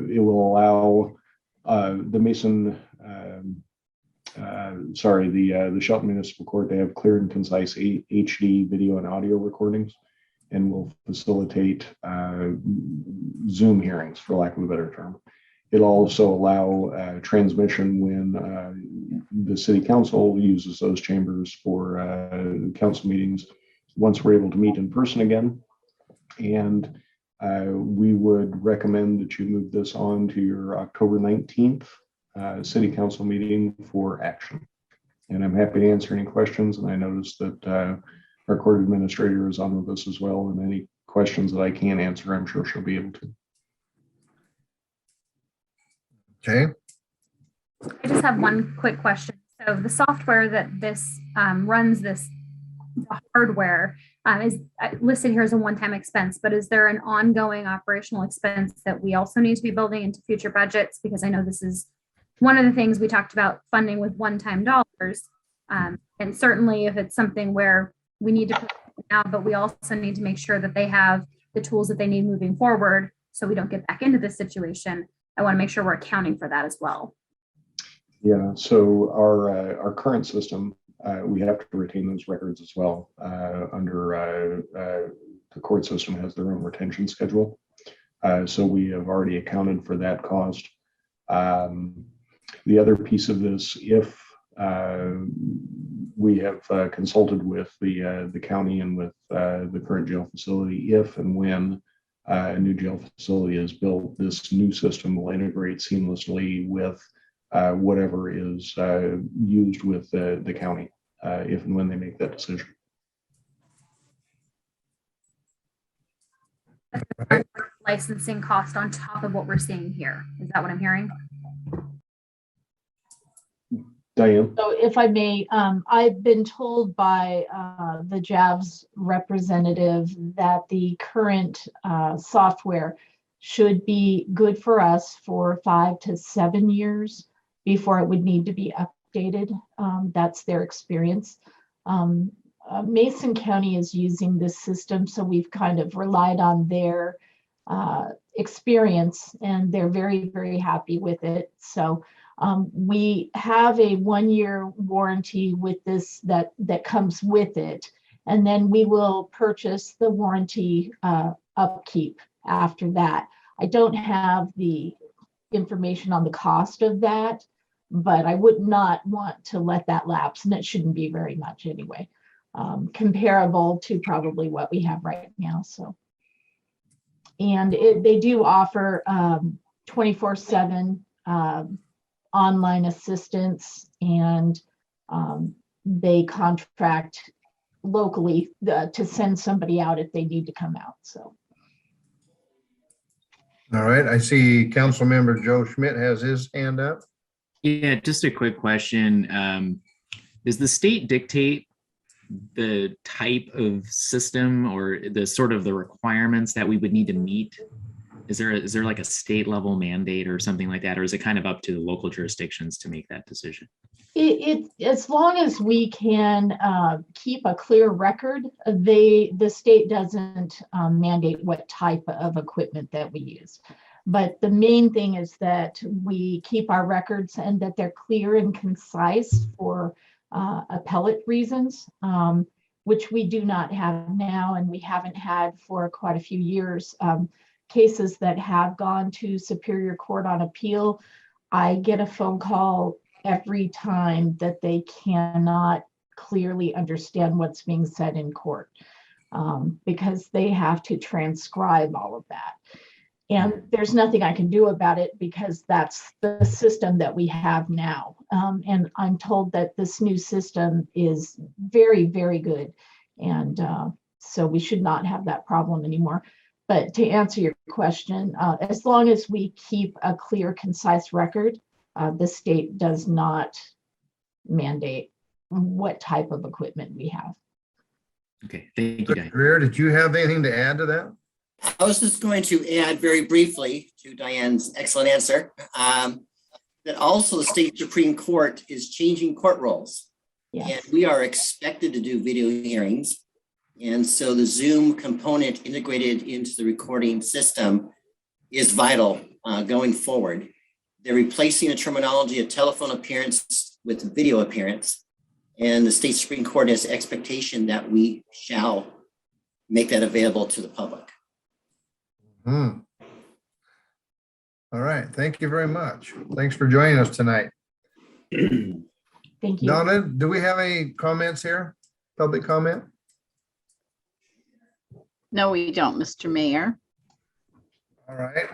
it will allow the Shelton Municipal Court to have clear and concise HD video and audio recordings, and will facilitate Zoom hearings, for lack of a better term. It'll also allow transmission when the city council uses those chambers for council meetings once we're able to meet in person again. And we would recommend that you move this on to your October 19th city council meeting for action. And I'm happy to answer any questions. And I noticed that our court administrator is on with us as well. And any questions that I can't answer, I'm sure she'll be able to. Okay. I just have one quick question. So the software that this runs this, the hardware is listed here as a one-time expense, but is there an ongoing operational expense that we also need to be building into future budgets? Because I know this is one of the things we talked about funding with one-time dollars. And certainly if it's something where we need to put it now, but we also need to make sure that they have the tools that they need moving forward so we don't get back into this situation. I want to make sure we're accounting for that as well. Yeah, so our current system, we have to retain those records as well. Under the court system has their own retention schedule. So we have already accounted for that cost. The other piece of this, if we have consulted with the county and with the current jail facility, if and when a new jail facility is built, this new system will integrate seamlessly with whatever is used with the county, if and when they make that decision. Right. Licensing cost on top of what we're seeing here. Is that what I'm hearing? Diane? So if I may, I've been told by the JAVS representative that the current software should be good for us for 5 to 7 years before it would need to be updated. That's their experience. Mason County is using this system, so we've kind of relied on their experience, and they're very, very happy with it. So we have a 1-year warranty with this that comes with it, and then we will purchase the warranty upkeep after that. I don't have the information on the cost of that, but I would not want to let that lapse, and it shouldn't be very much anyway, comparable to probably what we have right now. So, and they do offer 24/7 online assistance, and they contract locally to send somebody out if they need to come out. So. All right, I see Council Member Joe Schmidt has his hand up. Yeah, just a quick question. Does the state dictate the type of system or the sort of the requirements that we would need to meet? Is there like a state level mandate or something like that? Or is it kind of up to the local jurisdictions to make that decision? As long as we can keep a clear record, the state doesn't mandate what type of equipment that we use. But the main thing is that we keep our records and that they're clear and concise for appellate reasons, which we do not have now, and we haven't had for quite a few years. Cases that have gone to Superior Court on appeal, I get a phone call every time that they cannot clearly understand what's being said in court, because they have to transcribe all of that. And there's nothing I can do about it because that's the system that we have now. And I'm told that this new system is very, very good. And so we should not have that problem anymore. But to answer your question, as long as we keep a clear, concise record, the state does not mandate what type of equipment we have. Okay, thank you, Diane. Greer, did you have anything to add to that? I was just going to add very briefly to Diane's excellent answer, that also the state Supreme Court is changing court roles. Yes. And we are expected to do video hearings. And so the Zoom component integrated into the recording system is vital going forward. They're replacing the terminology of telephone appearance with video appearance. And the state Supreme Court has expectation that we shall make that available to the public. All right, thank you very much. Thanks for joining us tonight. Thank you. Donna, do we have any comments here? Public comment? No, we don't, Mr. Mayor. All right.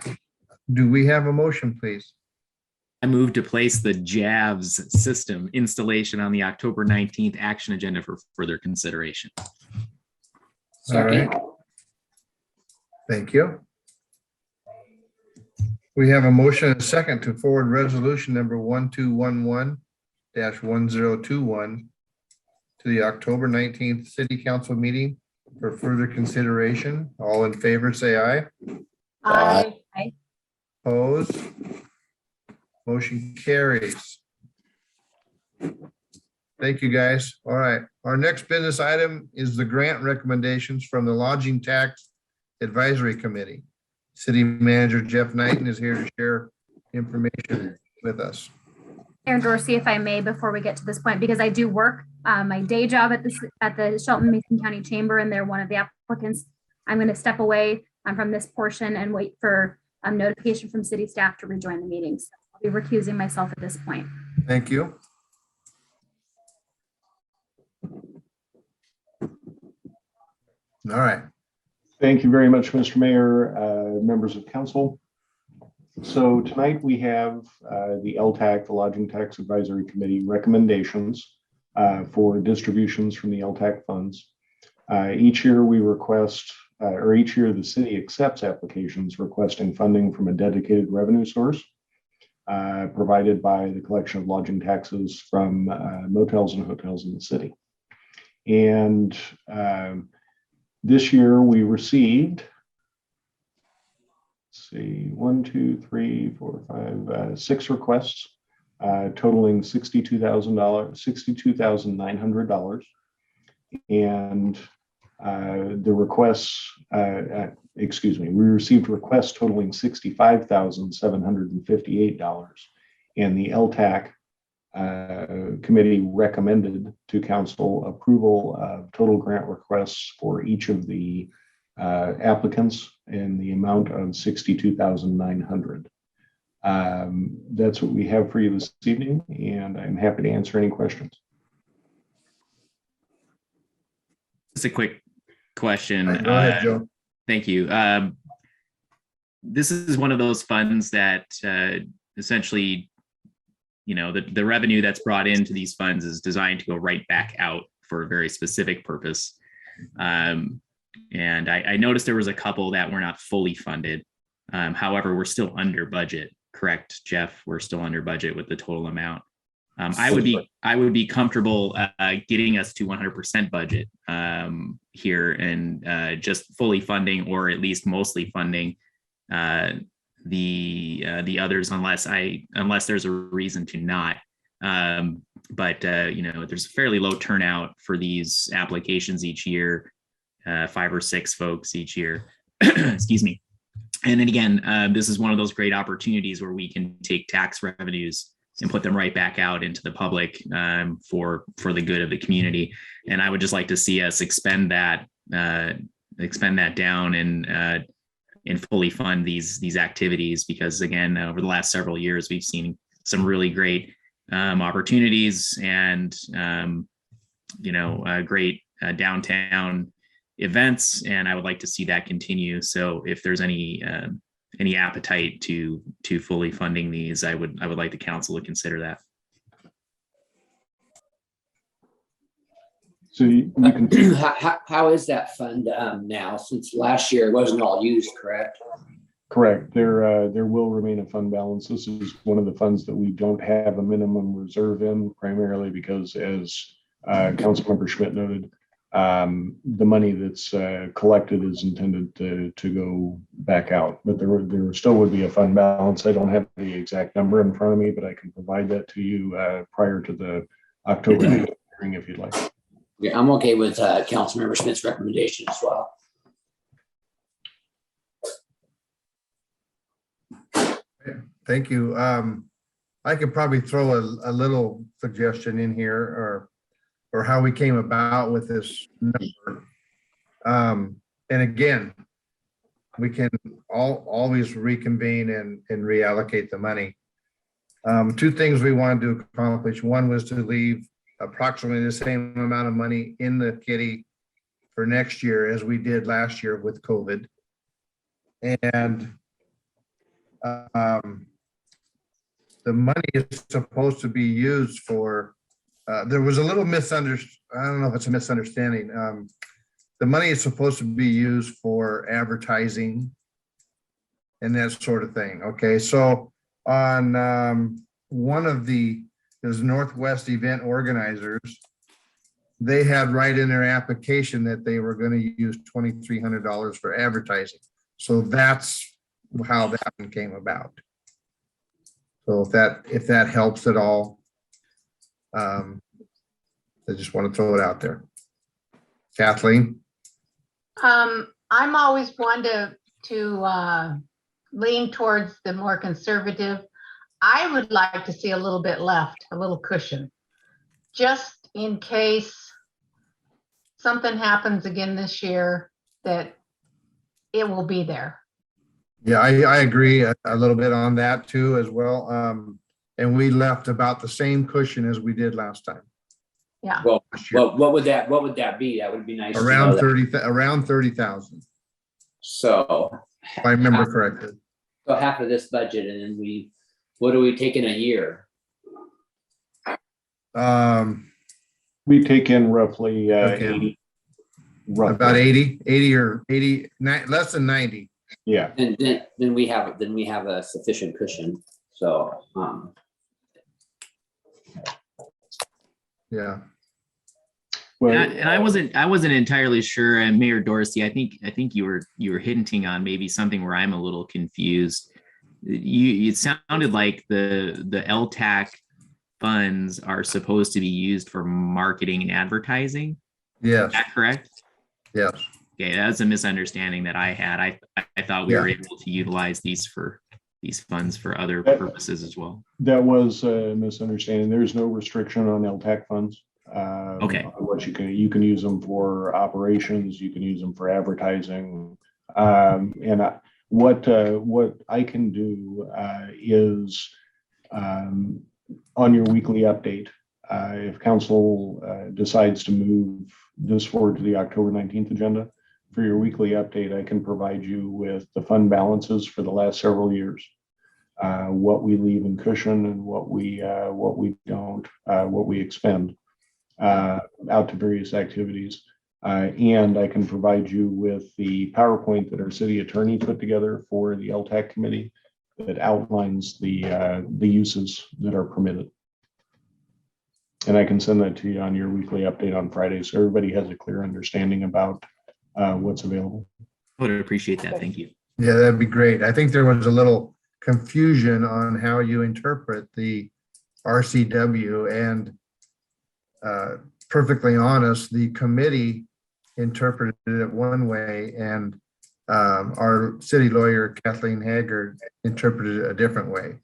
Do we have a motion, please? I move to place the JAVS system installation on the October 19th action agenda for further consideration. All right. Thank you. We have a motion and a second to forward resolution number 1211-1021 to the October 19th City Council meeting for further consideration. All in favor, say aye. Aye. Opposed? Motion carries. Thank you, guys. All right. Our next business item is the grant recommendations from the Lodging Tax Advisory Committee. City Manager Jeff Knighton is here to share information with us. Mayor Dorsey, if I may, before we get to this point, because I do work my day job at the Shelton Mason County Chamber, and they're one of the applicants. I'm going to step away from this portion and wait for notification from city staff to rejoin the meeting. So I'll be recusing myself at this point. Thank you. All right. Thank you very much, Mr. Mayor, members of council. So tonight we have the LTAC, the Lodging Tax Advisory Committee recommendations for distributions from the LTAC funds. Each year we request, or each year the city accepts applications requesting funding from a dedicated revenue source provided by the collection of lodging taxes from motels and hotels in the city. And this year we received, let's see, 6 requests totaling $62,900. And the requests, we received requests totaling $65,758. And the LTAC committee recommended to council approval of total grant requests for each of the applicants in the amount of $62,900. That's what we have for you this evening, and I'm happy to answer any questions. Just a quick question. Go ahead, Joe. Thank you. This is one of those funds that essentially, the revenue that's brought into these funds is designed to go right back out for a very specific purpose. And I noticed there was a couple that were not fully funded. However, we're still under budget, correct, Jeff? We're still under budget with the total amount. I would be comfortable getting us to 100% budget here and just fully funding, or at least mostly funding the others, unless there's a reason to not. But there's a fairly low turnout for these applications each year, 5 or 6 folks each year. Excuse me. And then again, this is one of those great opportunities where we can take tax revenues and put them right back out into the public for the good of the community. And I would just like to see us expend that down and fully fund these activities, because again, over the last several years, we've seen some really great opportunities and great downtown events, and I would like to see that continue. So if there's any appetite to fully funding these, I would like the council to consider that. So you can. How is that fund now, since last year it wasn't all used, correct? Correct. There will remain a fund balance. This is one of the funds that we don't have a minimum reserve in, primarily because, as Councilmember Schmidt noted, the money that's collected is intended to go back out, but there still would be a fund balance. I don't have the exact number in front of me, but I can provide that to you prior to the October hearing if you'd like. Yeah, I'm okay with Councilmember Schmidt's recommendation as well. Thank you. I could probably throw a little suggestion in here, or how we came about with this number. And again, we can always reconvene and reallocate the money. 2 things we wanted to accomplish. One was to leave approximately the same amount of money in the kitty for next year as we did last year with COVID. And the money is supposed to be used for, there was a little misunderstanding. I don't know if it's a misunderstanding. The money is supposed to be used for advertising and that sort of thing. Okay, so on one of the Northwest event organizers, they had right in their application that they were going to use $2,300 for advertising. So that's how that one came about. So if that helps at all, I just want to throw it out there. Kathleen? I'm always one to lean towards the more conservative. I would like to see a little bit left, a little cushion, just in case something happens again this year, that it will be there. Yeah, I agree a little bit on that too as well. And we left about the same cushion as we did last time. Yeah. Well, what would that be? That would be nice. Around 30,000. So If I remember correctly. So half of this budget and then what do we take in a year? We take in roughly Okay. 80. About 80 or 80, less than 90. Yeah. And then we have a sufficient cushion. So, Yeah. Well, And I wasn't entirely sure. And Mayor Dorsey, I think you were hinting on maybe something where I'm a little confused. It sounded like the LTAC funds are supposed to be used for marketing and advertising. Yes. Is that correct? Yes. Okay, that's a misunderstanding that I had. I thought we were able to utilize these funds for other purposes as well. that was a misunderstanding. There's no restriction on LTAC funds. Okay. What you can use them for operations, you can use them for advertising. What I can do is on your weekly update, if council decides to move this forward to the October 19th agenda, for your weekly update, I can provide you with the fund balances for the last several years, what we leave in cushion and what we don't, what we expend out to various activities. And I can provide you with the PowerPoint that our city attorney put together for the LTAC committee that outlines the uses that are permitted. And I can send that to you on your weekly update on Friday, so everybody has a clear understanding about what's available. I would appreciate that. Thank you. Yeah, that'd be great. I think there was a little confusion on how you interpret the RCW, and perfectly honest, the committee interpreted it one way, and our city lawyer Kathleen Haggard interpreted it a different way.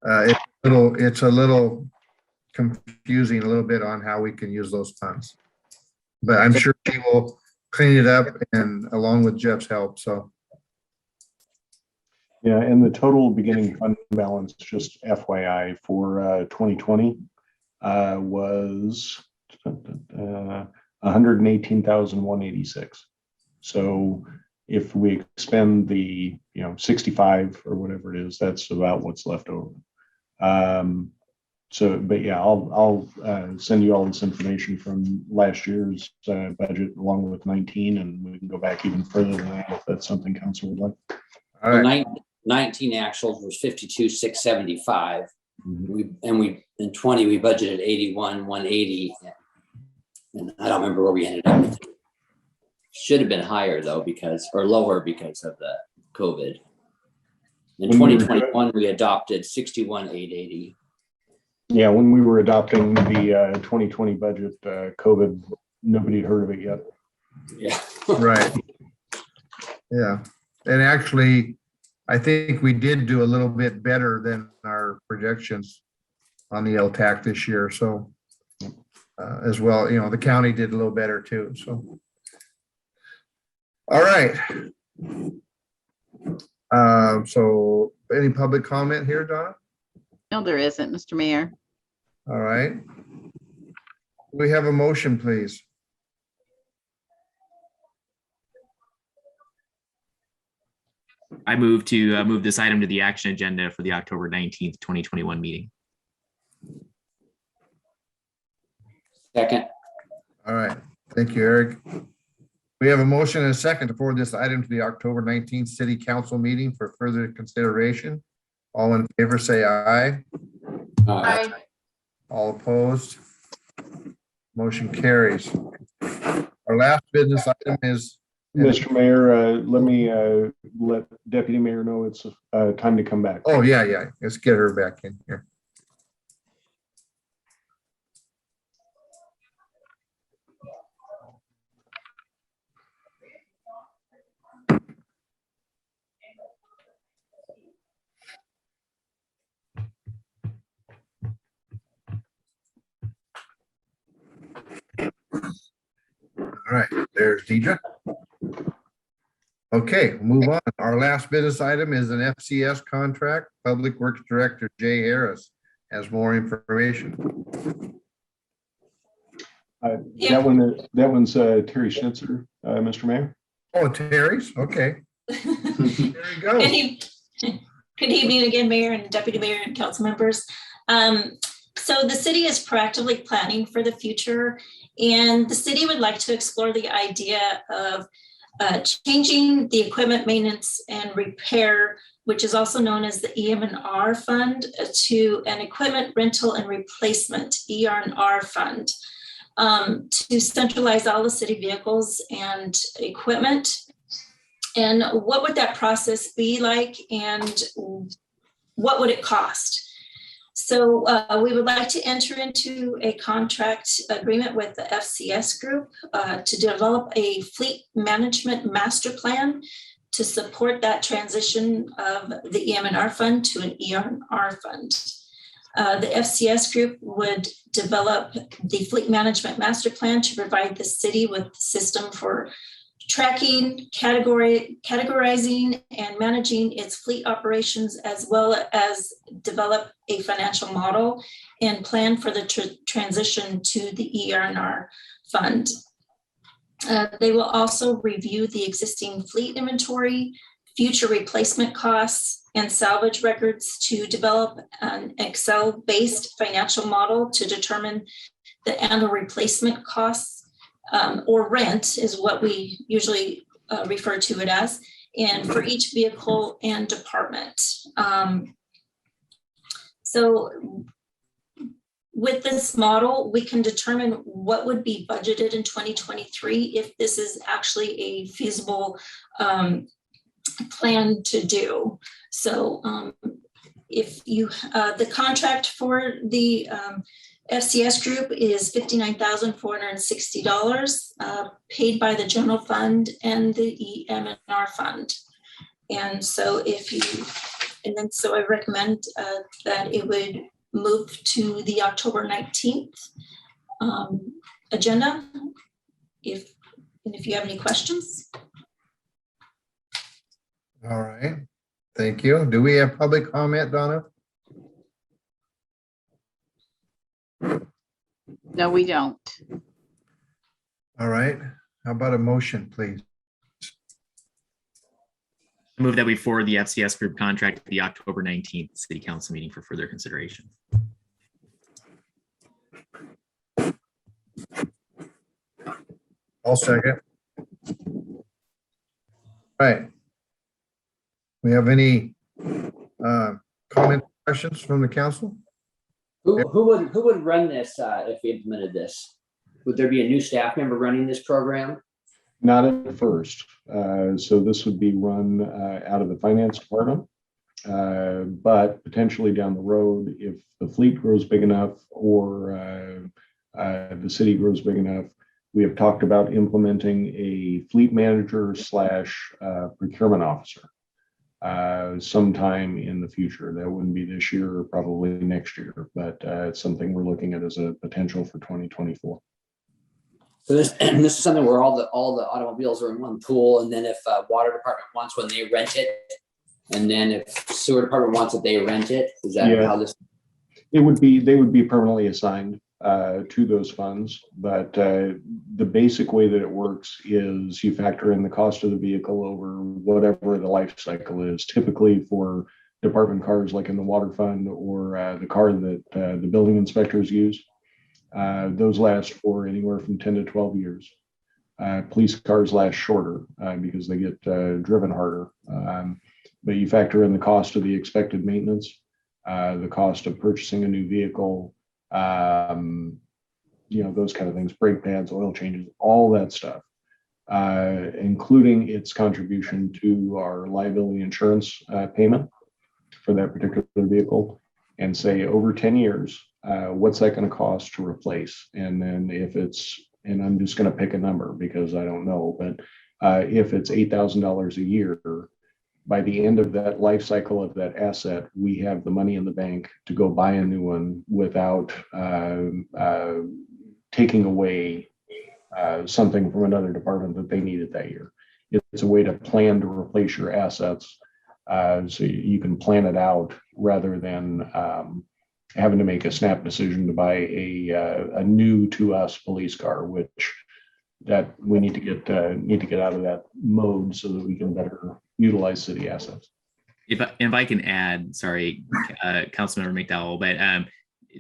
It's a little confusing a little bit on how we can use those funds, but I'm sure she will clean it up, and along with Jeff's help. So Yeah, and the total beginning fund balance, just FYI, for 2020 was 118,186. So if we expend the 65 or whatever it is, that's about what's left over. But yeah, I'll send you all this information from last year's budget along with 19, and we can go back even further than that if that's something council would like. all right. 19 actuals was 52,675. In 20 we budgeted 81,180, and I don't remember where we ended up. Should have been higher though, lower because of the COVID. In 2021 we adopted 61,880. Yeah, when we were adopting the 2020 budget, COVID, nobody had heard of it yet. Yeah. Right. Yeah. And actually, I think we did do a little bit better than our projections on the LTAC this year. So as well, the county did a little better too. So. All right. So any public comment here, Donna? No, there isn't, Mr. Mayor. All right. We have a motion, please. I move to move this item to the action agenda for the October 19th, 2021 meeting. Second. All right. Thank you, Eric. We have a motion and a second to forward this item to the October 19th City Council meeting for further consideration. All in favor, say aye. Aye. All opposed? Motion carries. Our last business item is. Mr. Mayor, let me let Deputy Mayor know it's time to come back. Oh, yeah. Let's get her back in here. All right, there's Deidre. Okay, move on. Our last business item is an FCS contract. Public Works Director Jay Harris has more information. That one's Terry Schnitzer, Mr. Mayor. Oh, Terry's? Okay. There you go. Good evening again, Mayor and Deputy Mayor and council members. So the city is proactively planning for the future, and the city would like to explore the idea of changing the equipment maintenance and repair, which is also known as the EM&R fund, to an equipment rental and replacement, ER&R fund, to centralize all the city vehicles and equipment. And what would that process be like, and what would it cost? So we would like to enter into a contract agreement with the FCS group to develop a fleet management master plan to support that transition of the EM&R fund to an ER&R fund. The FCS group would develop the fleet management master plan to provide the city with a system for tracking, categorizing, and managing its fleet operations, as well as develop a financial model and plan for the transition to the ER&R fund. They will also review the existing fleet inventory, future replacement costs, and salvage records to develop an Excel-based financial model to determine the annual replacement costs, or rent is what we usually refer to it as, and for each vehicle and department. So with this model, we can determine what would be budgeted in 2023 if this is actually a feasible plan to do. So if you, the contract for the FCS group is $59,460 paid by the general fund and the EM&R fund. And so so I recommend that it would move to the October 19th agenda. If you have any questions. All right, thank you. Do we have public comment, Donna? No, we don't. All right, how about a motion, please? I move that we forward the FCS group contract to the October 19th city council meeting for further consideration. I'll second. All right. We have any comment, questions from the council? Who would run this if we implemented this? Would there be a new staff member running this program? Not at first. So this would be run out of the finance department. But potentially down the road, if the fleet grows big enough or the city grows big enough, we have talked about implementing a fleet manager / procurement officer sometime in the future. That wouldn't be this year or probably next year, but it's something we're looking at as a potential for 2024. So this is something where all the automobiles are in one pool, and then if water department wants one, they rent it, and then if sewer department wants it, they rent it. Is that how this? They would be permanently assigned to those funds, but the basic way that it works is you factor in the cost of the vehicle over whatever the life cycle is. Typically for department cars, like in the water fund, or the car that the building inspectors use, those last for anywhere from 10 to 12 years. Police cars last shorter because they get driven harder. But you factor in the cost of the expected maintenance, the cost of purchasing a new vehicle, those kind of things, brake pads, oil changes, all that stuff, including its contribution to our liability insurance payment for that particular vehicle, and say over 10 years, what's that going to cost to replace? And then if it's, and I'm just going to pick a number because I don't know, but if it's $8,000 a year, by the end of that life cycle of that asset, we have the money in the bank to go buy a new one without taking away something from another department that they needed that year. It's a way to plan to replace your assets so you can plan it out rather than having to make a snap decision to buy a new to us police car, which that we need to get out of that mode so that we can better utilize city assets. If I can add, sorry, Councilmember McDowell, but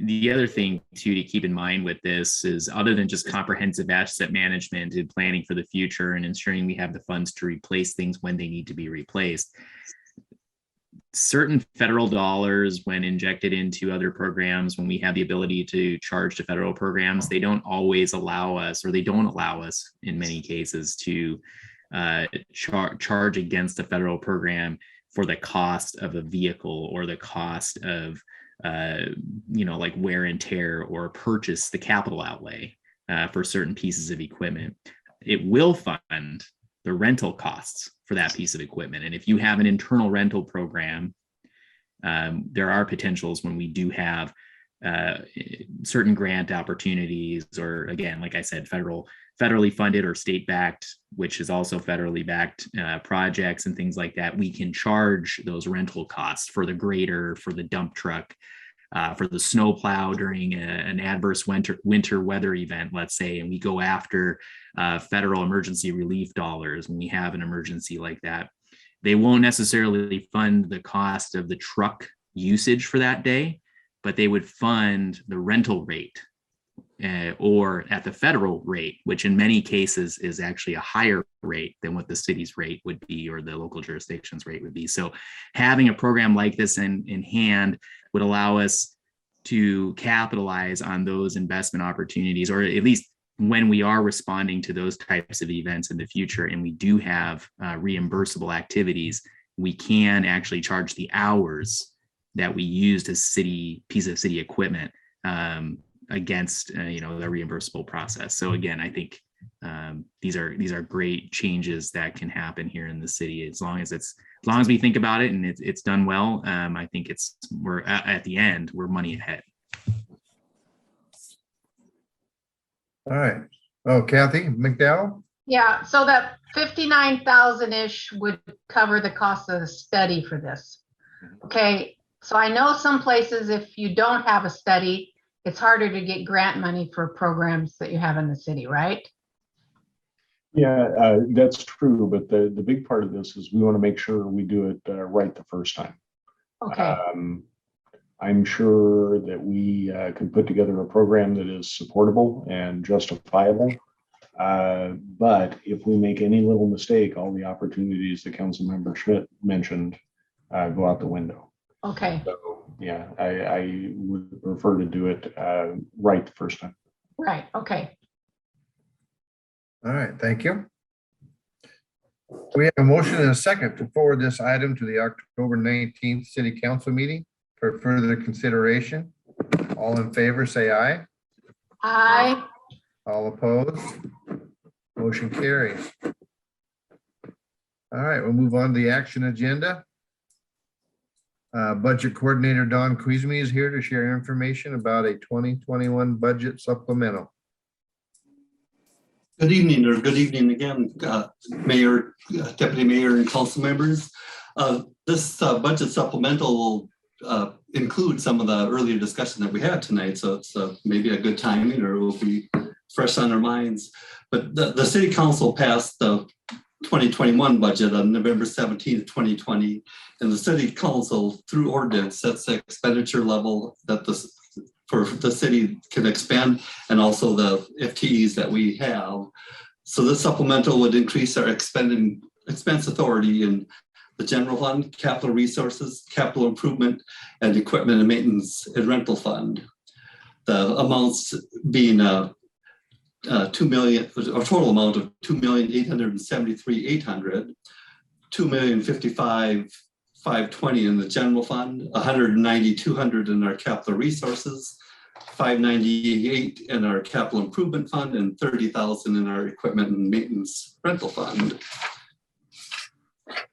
the other thing too to keep in mind with this is, other than just comprehensive asset management and planning for the future and ensuring we have the funds to replace things when they need to be replaced, certain federal dollars, when injected into other programs, when we have the ability to charge to federal programs, they don't always allow us, or they don't allow us in many cases, to charge against a federal program for the cost of a vehicle or the cost of like wear and tear, or purchase the capital outlay for certain pieces of equipment. It will fund the rental costs for that piece of equipment. And if you have an internal rental program, there are potentials when we do have certain grant opportunities, or again, like I said, federally funded or state backed, which is also federally backed projects and things like that. We can charge those rental costs for the grader, for the dump truck, for the snow plow during an adverse winter weather event, let's say, and we go after federal emergency relief dollars when we have an emergency like that. They won't necessarily fund the cost of the truck usage for that day, but they would fund the rental rate or at the federal rate, which in many cases is actually a higher rate than what the city's rate would be, or the local jurisdiction's rate would be. So having a program like this in hand would allow us to capitalize on those investment opportunities, or at least when we are responding to those types of events in the future, and we do have reimbursable activities, we can actually charge the hours that we used as piece of city equipment against the reimbursable process. So again, I think these are great changes that can happen here in the city, as long as we think about it and it's done well. I think we're at the end, we're money ahead. All right. Oh, Kathy McDowell? Yeah, so that 59,000-ish would cover the cost of the study for this. Okay, so I know some places, if you don't have a study, it's harder to get grant money for programs that you have in the city, right? Yeah, that's true. But the big part of this is we want to make sure we do it right the first time. Okay. I'm sure that we can put together a program that is supportable and justifiable. But if we make any little mistake, all the opportunities that Councilmember Schmidt mentioned go out the window. Okay. So, yeah, I would prefer to do it right the first time. Right. Okay. All right, thank you. We have a motion and a second to forward this item to the October 19th City Council meeting for further consideration. All in favor, say aye. Aye. All opposed? Motion carries. All right, we'll move on to the action agenda. Budget Coordinator Don Quizme is here to share information about a 2021 budget supplemental. Good evening, or good evening again, Mayor, Deputy Mayor, and council members. This budget supplemental will include some of the earlier discussion that we had tonight, so it's maybe a good timing, or it will be fresh on our minds. But the City Council passed the 2021 budget on November 17th, 2020, and the City Council, through ordinance, sets the expenditure level that for the city can expend, and also the FTEs that we have. So this supplemental would increase our expense authority in the general fund, capital resources, capital improvement, and equipment and maintenance and rental fund. The amounts being $2 million, a total amount of $2,873,800, $2,055,520 in the general fund, $190,200 in our capital resources, $598 in our capital improvement fund, and $30,000 in our equipment and maintenance rental fund.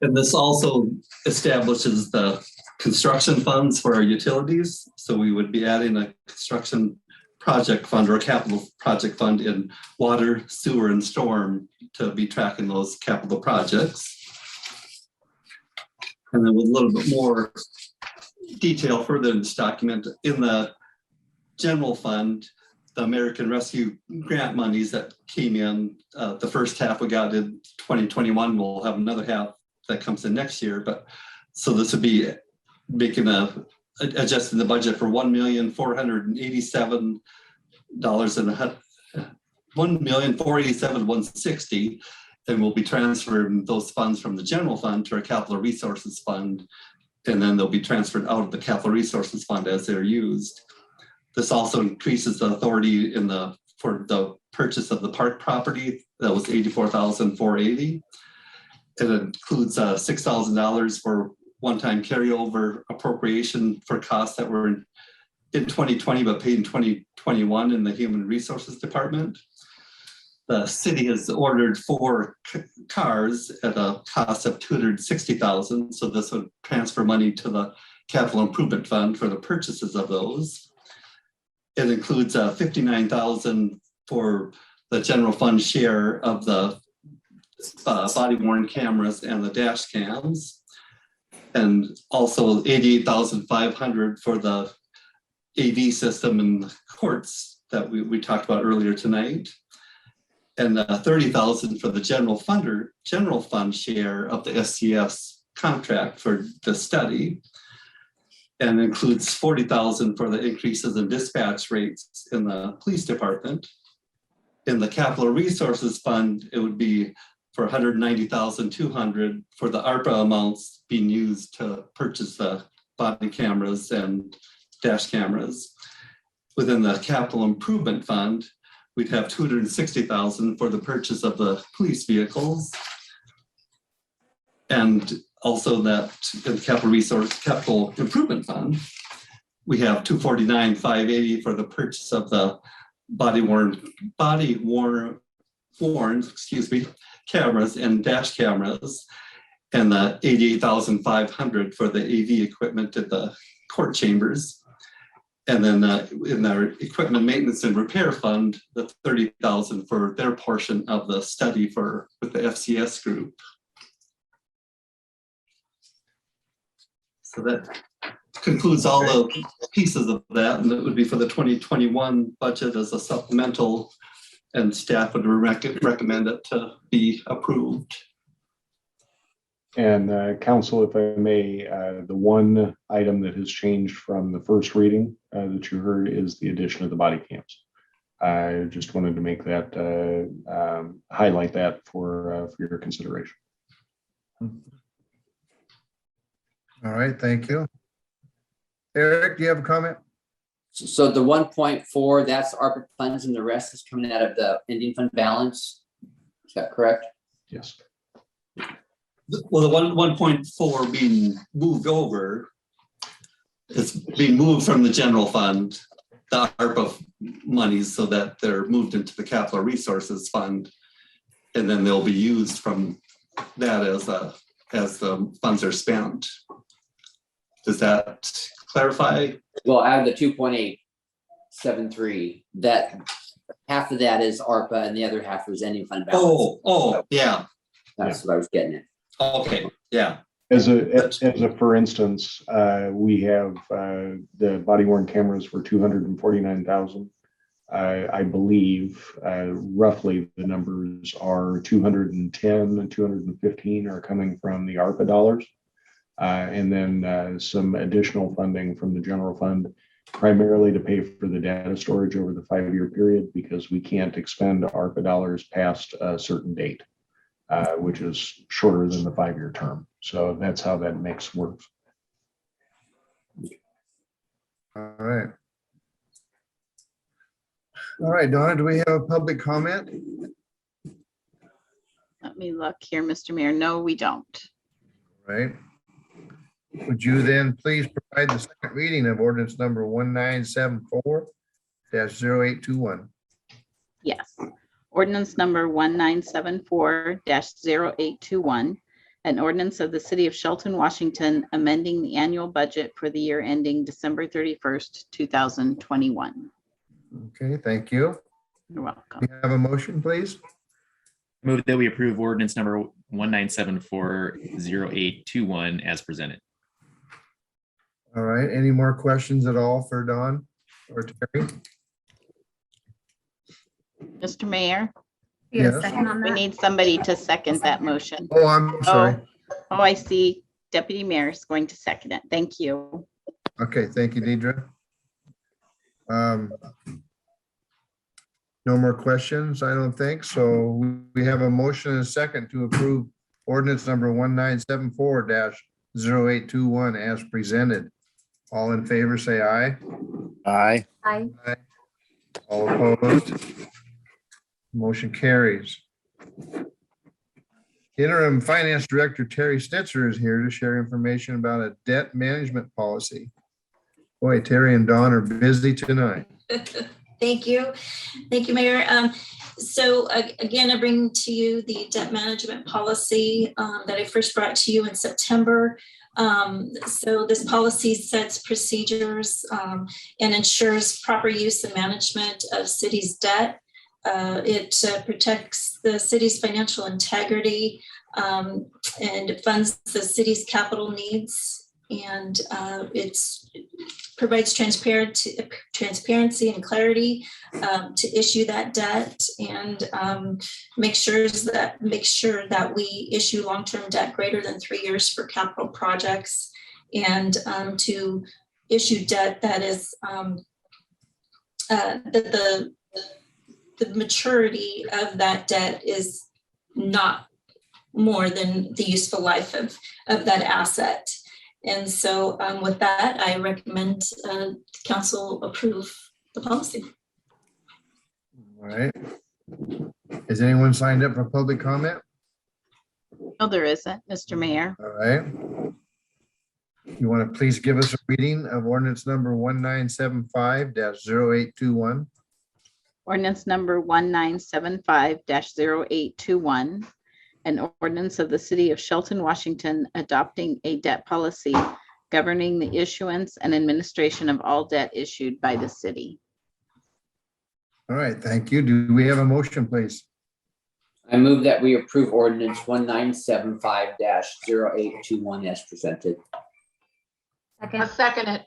And this also establishes the construction funds for our utilities. So we would be adding a construction project fund or a capital project fund in water, sewer, and storm to be tracking those capital projects. And then with a little bit more detail further in this document, in the general fund, the American Rescue grant monies that came in, the first half we got in 2021, we'll have another half that comes in next year, but, so this would be making adjusting the budget for $1,487 and $1,487,160, and we'll be transferring those funds from the general fund to our capital resources fund, and then they'll be transferred out of the capital resources fund as they're used. This also increases the authority for the purchase of the park property. That was $84,480. It includes $6,000 for one-time carryover appropriation for costs that were in 2020 but paid in 2021 in the Human Resources Department. The city has ordered 4 cars at a cost of $260,000. So this would transfer money to the Capital Improvement Fund for the purchases of those. It includes $59,000 for the general fund share of the body worn cameras and the dash cams, and also $88,500 for the AV system in the courts that we talked about earlier tonight, and $30,000 for the general fund share of the SCS contract for the study, and includes $40,000 for the increases in dispatch rates in the police department. In the capital resources fund, it would be for $190,200 for the ARPA amounts being used to purchase the body cameras and dash cameras. Within the capital improvement fund, we'd have $260,000 for the purchase of the police vehicles. And also that in the capital improvement fund, we have $249,580 for the purchase of the body worn, cameras and dash cameras, and the $88,500 for the AV equipment at the court chambers. And then in our equipment maintenance and repair fund, the $30,000 for their portion of the study with the FCS group. So that concludes all the pieces of that, and it would be for the 2021 budget as a supplemental, and staff would recommend it to be approved. And council, if I may, the one item that has changed from the first reading that you heard is the addition of the body cams. I just wanted to make that, highlight that for your consideration. All right, thank you. Eric, do you have a comment? So the 1.4, that's ARPA funds, and the rest is coming out of the ending fund balance. Is that correct? Yes. Well, the 1.4 being moved over, it's being moved from the general fund, the ARPA monies, so that they're moved into the capital resources fund, and then they'll be used from that as the funds are spent. Does that clarify? Well, out of the 2.873, that half of that is ARPA and the other half is ending fund balance. Oh, yeah. That's what I was getting at. Okay, yeah. As a for instance, we have the body worn cameras for 249,000. I believe roughly the numbers are 210 and 215 are coming from the ARPA dollars. And then some additional funding from the general fund, primarily to pay for the data storage over the 5-year period, because we can't expend ARPA dollars past a certain date, which is shorter than the 5-year term. So that's how that mix works. All right. All right, Donna, do we have a public comment? Let me look here, Mr. Mayor. No, we don't. Right. Would you then please provide the second reading of ordinance number 1974-0821? Yes. Ordinance number 1974-0821, an ordinance of the city of Shelton, Washington, amending the annual budget for the year ending December 31st, 2021. Okay, thank you. You're welcome. Do you have a motion, please? Move that we approve ordinance number 1974-0821 as presented. All right, any more questions at all for Don or Terry? Mr. Mayor, You get a Yes. second on we that? need somebody to second that motion. Oh, I'm sorry. Oh, I see Deputy Mayor is going to second it. Thank you. Okay, thank you, Deidre. No more questions, I don't think. So we have a motion and a second to approve ordinance number 1974-0821 as presented. All in favor, say aye. Aye. Aye. All opposed? Motion carries. Interim Finance Director Terry Snitzer is here to share information about a debt management policy. Boy, Terry and Dawn are busy tonight. Thank you. Thank you, Mayor. So again, I bring to you the debt management policy that I first brought to you in September. So this policy sets procedures and ensures proper use and management of city's debt. It protects the city's financial integrity and it funds the city's capital needs. And it provides transparency and clarity to issue that debt and make sure that we issue long-term debt greater than 3 years for capital projects and to issue debt that is that the maturity of that debt is not more than the useful life of that asset. And so with that, I recommend council approve the policy. All right. Is anyone signed up for public comment? No, there isn't, Mr. Mayor. All right. You want to please give us a reading of ordinance number 1975-0821? Ordinance number 1975-0821. An ordinance of the city of Shelton, Washington, adopting a debt policy governing the issuance and administration of all debt issued by the city. All right, thank you. Do we have a motion, please? I move that we approve ordinance 1975-0821 as presented. I'll second it.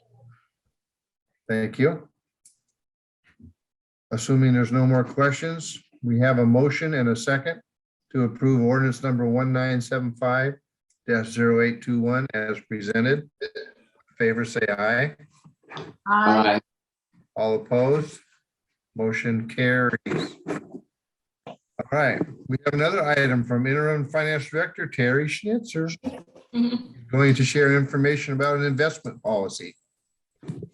Thank you. Assuming there's no more questions, we have a motion and a second to approve ordinance number 1975-0821 as presented. In favor, say aye. Aye. All opposed? Motion carries. All right, we have another item from Interim Finance Director Terry Schnitzer, going to share information about an investment policy.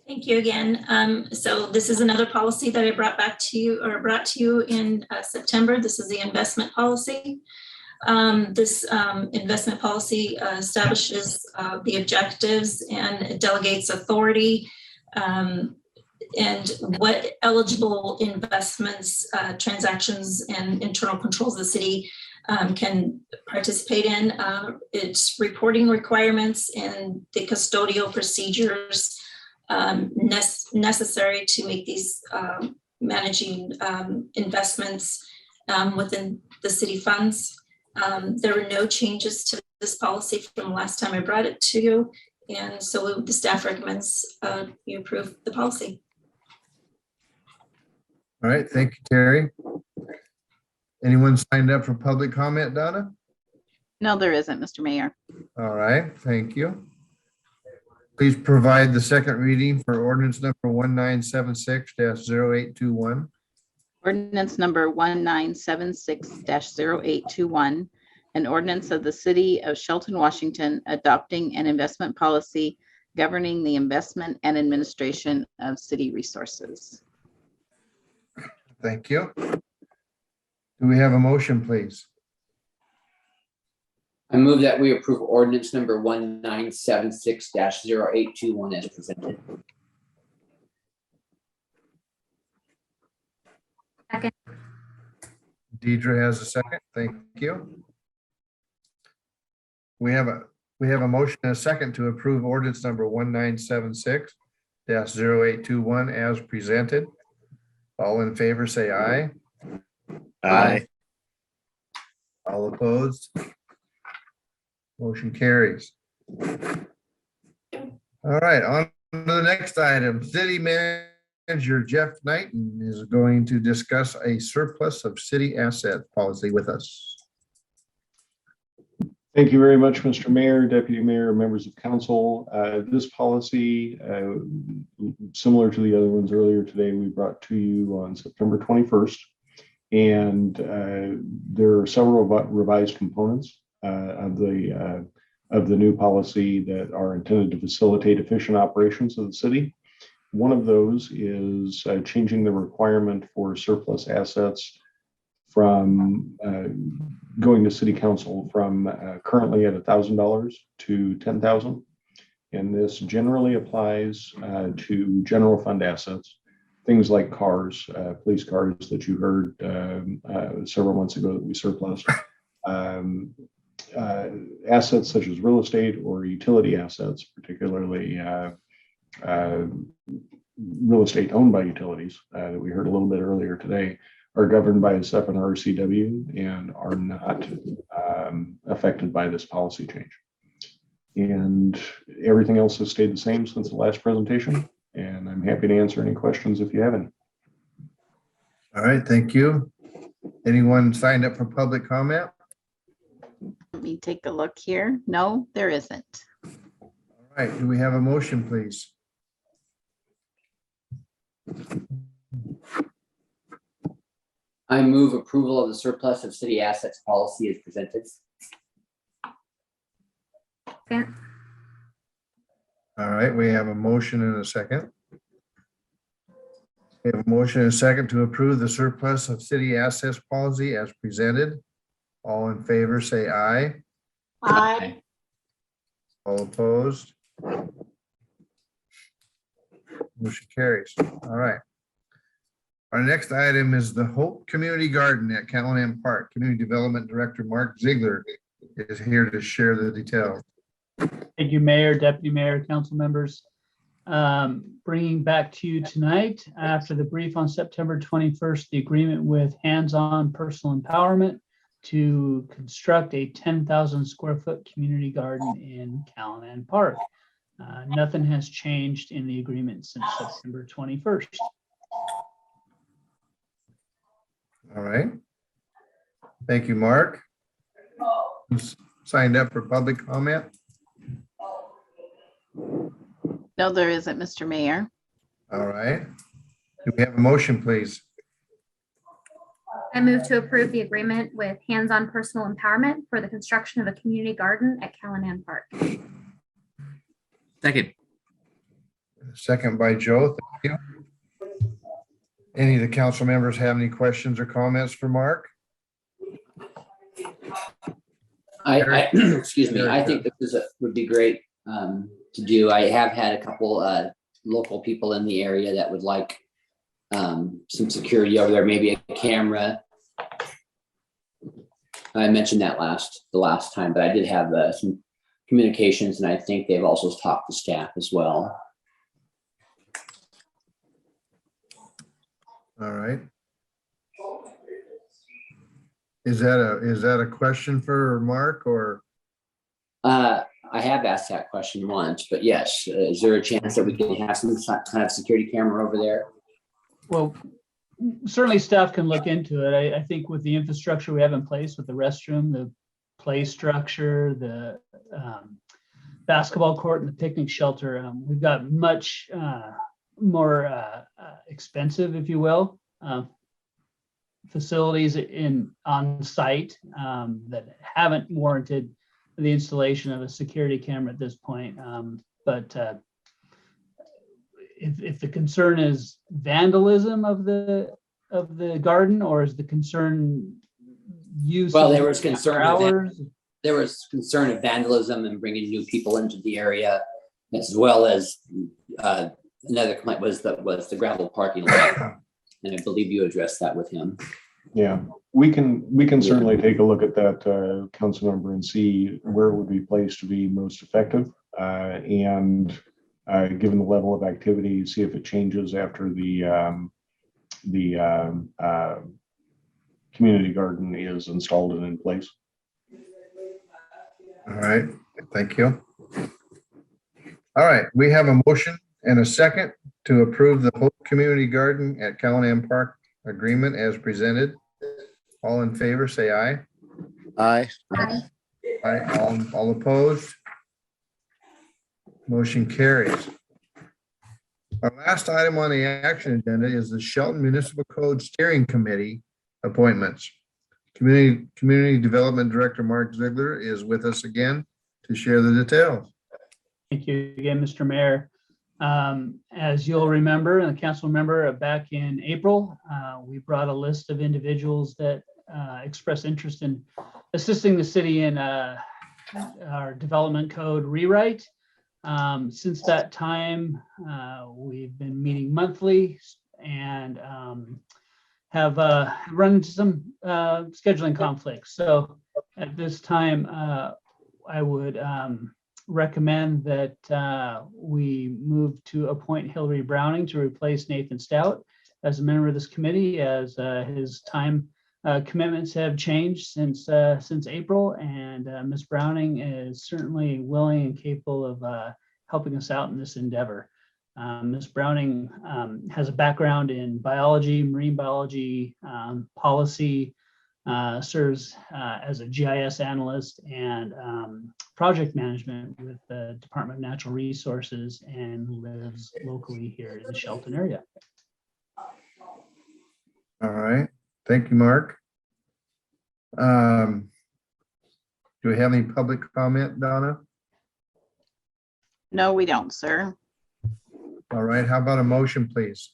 Thank you again. So this is another policy that I brought to you in September. This is the investment policy. This investment policy establishes the objectives and delegates authority and what eligible investments, transactions, and internal controls the city can participate in. Its reporting requirements and the custodial procedures necessary to make these managing investments within the city funds. There were no changes to this policy from the last time I brought it to you. And so the staff recommends you approve the policy. All right, thank you, Terry. Anyone signed up for public comment, Donna? No, there isn't, Mr. Mayor. All right, thank you. Please provide the second reading for ordinance number 1976-0821. Ordinance number 1976-0821. An ordinance of the city of Shelton, Washington, adopting an investment policy governing the investment and administration of city resources. Thank you. Do we have a motion, please? I move that we approve ordinance number 1976-0821 as presented. Second. Deidre has a second. Thank you. We have a motion and a second to approve ordinance number 1976-0821 as presented. All in favor, say aye. Aye. All opposed? Motion carries. All right, on to the next item. City Manager Jeff Knighton is going to discuss a surplus of city asset policy with us. Thank you very much, Mr. Mayor, Deputy Mayor, members of council. This policy, similar to the other ones earlier today, we brought to you on September 21st. And there are several revised components of the new policy that are intended to facilitate efficient operations of the city. One of those is changing the requirement for surplus assets from going to city council from currently at $1,000 to $10,000. And this generally applies to general fund assets, things like cars, police cars that you heard several months ago that we surplused. Assets such as real estate or utility assets, particularly real estate owned by utilities that we heard a little bit earlier today, are governed by a separate RCW and are not affected by this policy change. And everything else has stayed the same since the last presentation. And I'm happy to answer any questions if you have any. All right, thank you. Anyone signed up for public comment? Let me take a look here. No, there isn't. All right, do we have a motion, please? I move approval of the surplus of city assets policy as presented. All right, we have a motion and a second. We have a motion and a second to approve the surplus of city assets policy as presented. All in favor, say aye. Aye. All opposed? Motion carries. All right. Our next item is the Hope Community Garden at Callahan Park. Community Development Director Mark Ziegler is here to share the details. Thank you, Mayor, Deputy Mayor, council members. Bringing back to you tonight, after the brief on September 21st, the agreement with Hands-On Personal Empowerment to construct a 10,000 square foot community garden in Callahan Park. Nothing has changed in the agreement since September 21st. All right. Thank you, Mark. Who's signed up for public comment? No, there isn't, Mr. Mayor. All right. Do we have a motion, please? I move to approve the agreement with Hands-On Personal Empowerment for the construction of a community garden at Callahan Park. Second. Second by Joe. Thank you. Any of the council members have any questions or comments for Mark? Excuse me, I think this would be great to do. I have had a couple local people in the area that would like some security over there, maybe a camera. I mentioned that the last time, but I did have some communications, and I think they've also talked to staff as well. All right. Is that a question for Mark or? I have asked that question once, but yes, is there a chance that we can have some kind of security camera over there? Well, certainly staff can look into it. I think with the infrastructure we have in place with the restroom, the play structure, the basketball court and the picnic shelter, we've got much more expensive, if you will, facilities on site that haven't warranted the installation of a security camera at this point. But if the concern is vandalism of the garden, or is the concern use? Well, there was concern of vandalism and bringing new people into the area, as well as another complaint was the gravel parking lot, and I believe you addressed that with him. Yeah, we can certainly take a look at that, council member, and see where it would be placed to be most effective, and given the level of activity, see if it changes after the community garden is installed and in place. All right, thank you. All right, we have a motion and a second to approve the Hope Community Garden at Callahan Park agreement as presented. All in favor, say aye. Aye. Aye. Aye, all opposed? Motion carries. Our last item on the action agenda is the Shelton Municipal Code Steering Committee appointments. Community Development Director Mark Ziegler is with us again to share the details. Thank you again, Mr. Mayor. As you'll remember, and the council remember, back in April, we brought a list of individuals that expressed interest in assisting the city in our development code rewrite. Since that time, we've been meeting monthly and have run into some scheduling conflicts. So at this time, I would recommend that we move to appoint Hillary Browning to replace Nathan Stout as a member of this committee, as his time commitments have changed since April, and Ms. Browning is certainly willing and capable of helping us out in this endeavor. Ms. Browning has a background in biology, marine biology, policy, serves as a GIS analyst and project management with the Department of Natural Resources, and lives locally here in the Shelton area. All right, thank you, Mark. Do we have any public comment, Donna? No, we don't, sir. All right, how about a motion, please?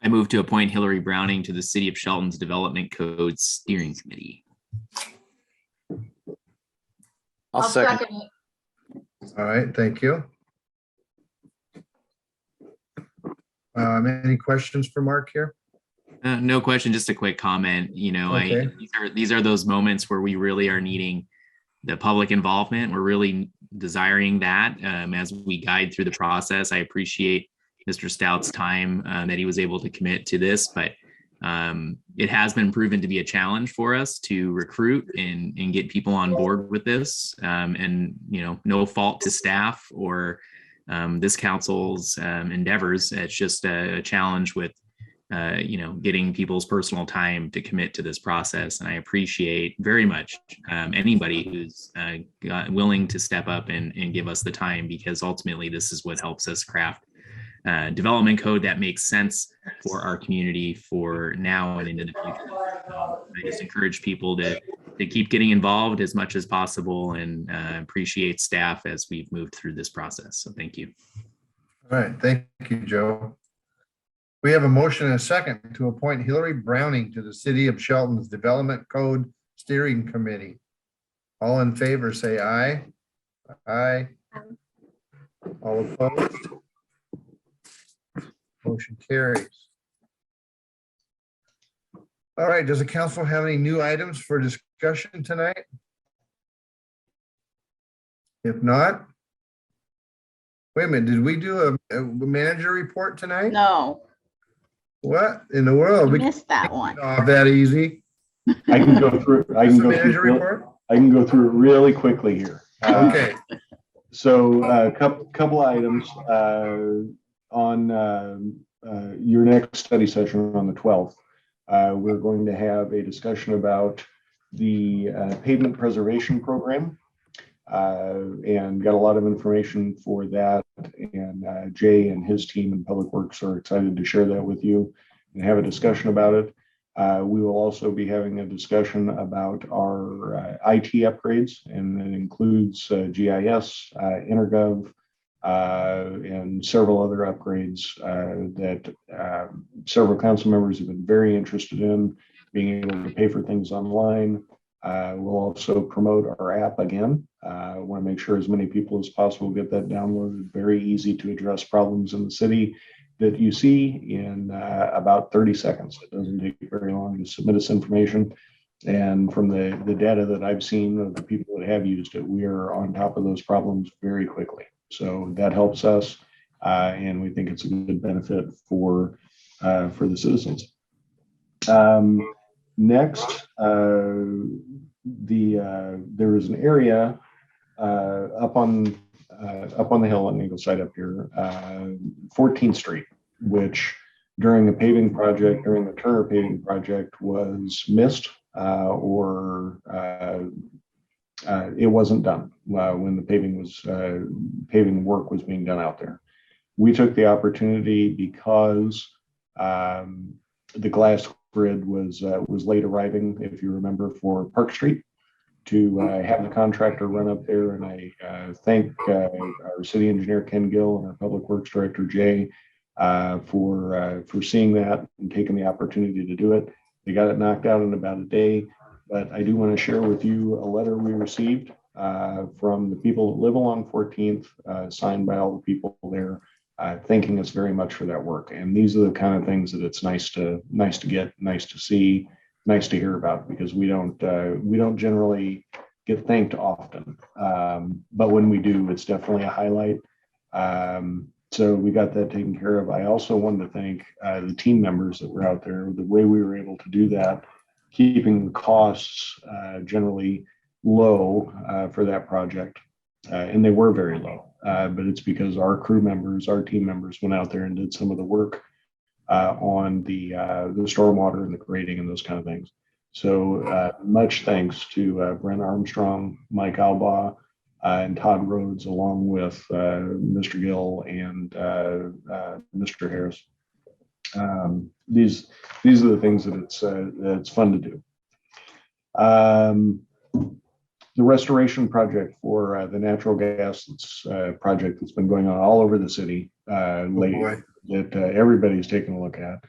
I move to appoint Hillary Browning to the City of Shelton's Development Code Steering Committee. I'll second. it. All right, thank you. Any questions for Mark here? No question, just a quick comment. You know, Okay. these are those moments where we really are needing the public involvement. We're really desiring that as we guide through the process. I appreciate Mr. Stout's time that he was able to commit to this, but it has been proven to be a challenge for us to recruit and get people on board with this. And, you know, no fault to staff or this council's endeavors. It's just a challenge with you know, getting people's personal time to commit to this process. And I appreciate very much anybody who's willing to step up and give us the time, because ultimately this is what helps us craft development code that makes sense for our community for now and into the future. I just encourage people to keep getting involved as much as possible, and appreciate staff as we've moved through this process. So thank you. All right, thank you, Joe. We have a motion and a second to appoint Hillary Browning to the City of Shelton's Development Code Steering Committee. All in favor, say aye. Aye. All opposed? Motion carries. All right, does the council have any new items for discussion tonight? If not, wait a minute, did we do a manager report tonight? No, What in the world? you We missed that one. off that easy? I can go through, I can Just a go manager through, report? I can go through it really quickly here. Okay, So a couple items on your next study session on the 12th. We're going to have a discussion about the pavement preservation program, and got a lot of information for that. And Jay and his team in Public Works are excited to share that with you and have a discussion about it. We will also be having a discussion about our IT upgrades, and it includes GIS, Intergov, and several other upgrades that several council members have been very interested in, being able to pay for things online. We'll also promote our app again. I want to make sure as many people as possible get that downloaded. Very easy to address problems in the city that you see in about 30 seconds. It doesn't take very long to submit us information. And from the data that I've seen of the people that have used it, we are on top of those problems very quickly. So that helps us, and we think it's a good benefit for the citizens. Next, there is an area up on the hill on Eagle Side up here, 14th Street, which during the Turner paving project was missed or It wasn't done when the paving work was being done out there. We took the opportunity because the glass grid was late arriving, if you remember, for Park Street, to have the contractor run up there. And I thank our city engineer, Ken Gill, and our public works director, Jay, for seeing that and taking the opportunity to do it. They got it knocked out in about a day. But I do want to share with you a letter we received from the people that live along 14th, signed by all the people there, thanking us very much for that work. And these are the kind of things that it's nice to get, nice to see, nice to hear about, because we don't generally get thanked often. But when we do, it's definitely a highlight. So we got that taken care of. I also wanted to thank the team members that were out there. The way we were able to do that, keeping the costs generally low for that project. And they were very low, but it's because our crew members, our team members went out there and did some of the work on the stormwater and the grading and those kind of things. So much thanks to Brent Armstrong, Mike Albaugh, and Todd Rhodes, along with Mr. Gill and Mr. Harris. These are the things that it's fun to do. The restoration project for the natural gas project that's been going on all over the city lately, that everybody's taking a look at,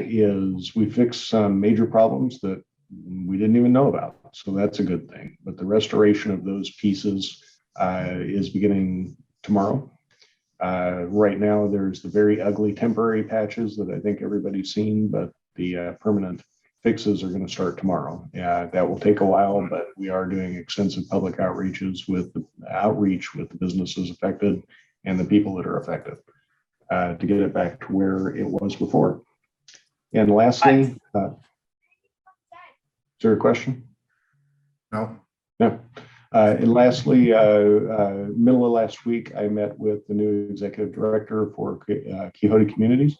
is we fixed some major problems that we didn't even know about. So that's a good thing. But the restoration of those pieces is beginning tomorrow. Right now, there's the very ugly temporary patches that I think everybody's seen, but the permanent fixes are going to start tomorrow. That will take a while, but we are doing extensive public outreach with the businesses affected and the people that are affected to get it back to where it was before. And lastly, is there a question? No. No. And lastly, middle of last week, I met with the new executive director for Quixote Communities.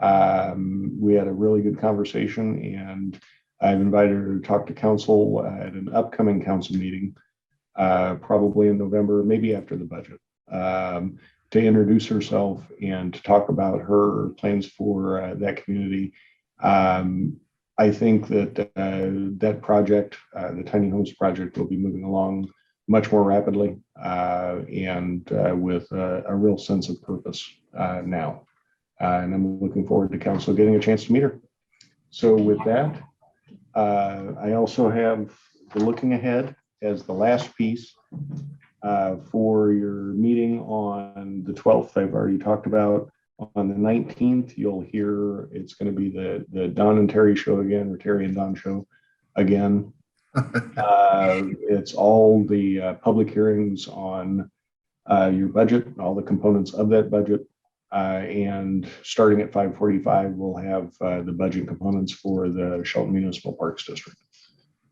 We had a really good conversation, and I've invited her to talk to council at an upcoming council meeting, probably in November, maybe after the budget, to introduce herself and to talk about her plans for that community. I think that that project, the Tiny Homes project, will be moving along much more rapidly and with a real sense of purpose now. And I'm looking forward to council getting a chance to meet her. So with that, I also have the looking ahead as the last piece for your meeting on the 12th. I've already talked about. On the 19th, you'll hear it's going to be the Don and Terry show again, or Terry and Don show again. It's all the public hearings on your budget, all the components of that budget. And starting at 5:45, we'll have the budget components for the Shelton Municipal Parks District.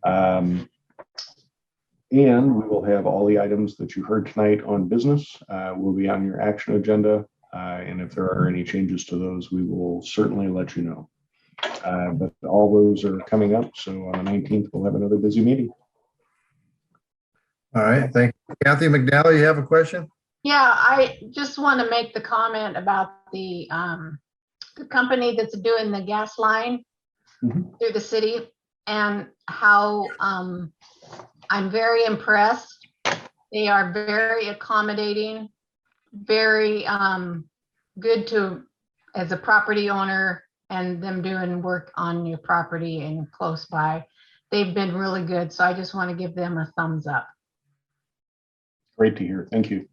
And we will have all the items that you heard tonight on business will be on your action agenda. And if there are any changes to those, we will certainly let you know. But all those are coming up. So on the 19th, we'll have another busy meeting. All right, thank you. Kathy McDowell, you have a question? Yeah, I just want to make the comment about the company that's doing the gas line through the city, and how I'm very impressed. They are very accommodating, very good to as a property owner, and them doing work on your property and close by. They've been really good. So I just want to give them a thumbs up. Great to hear. Thank you.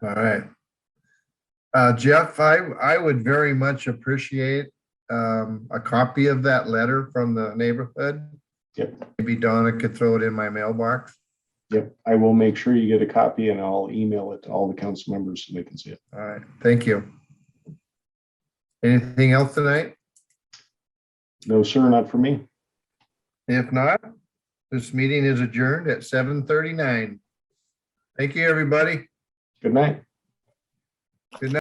All right. Jeff, I would very much appreciate a copy of that letter from the neighborhood. Yep. Maybe Donna could throw it in my mailbox. Yep. I will make sure you get a copy, and I'll email it to all the council members so they can see it. All right. Thank you. Anything else tonight? No, sir, not for me. If not, this meeting is adjourned at 7:39. Thank you, everybody. Good night. Good night.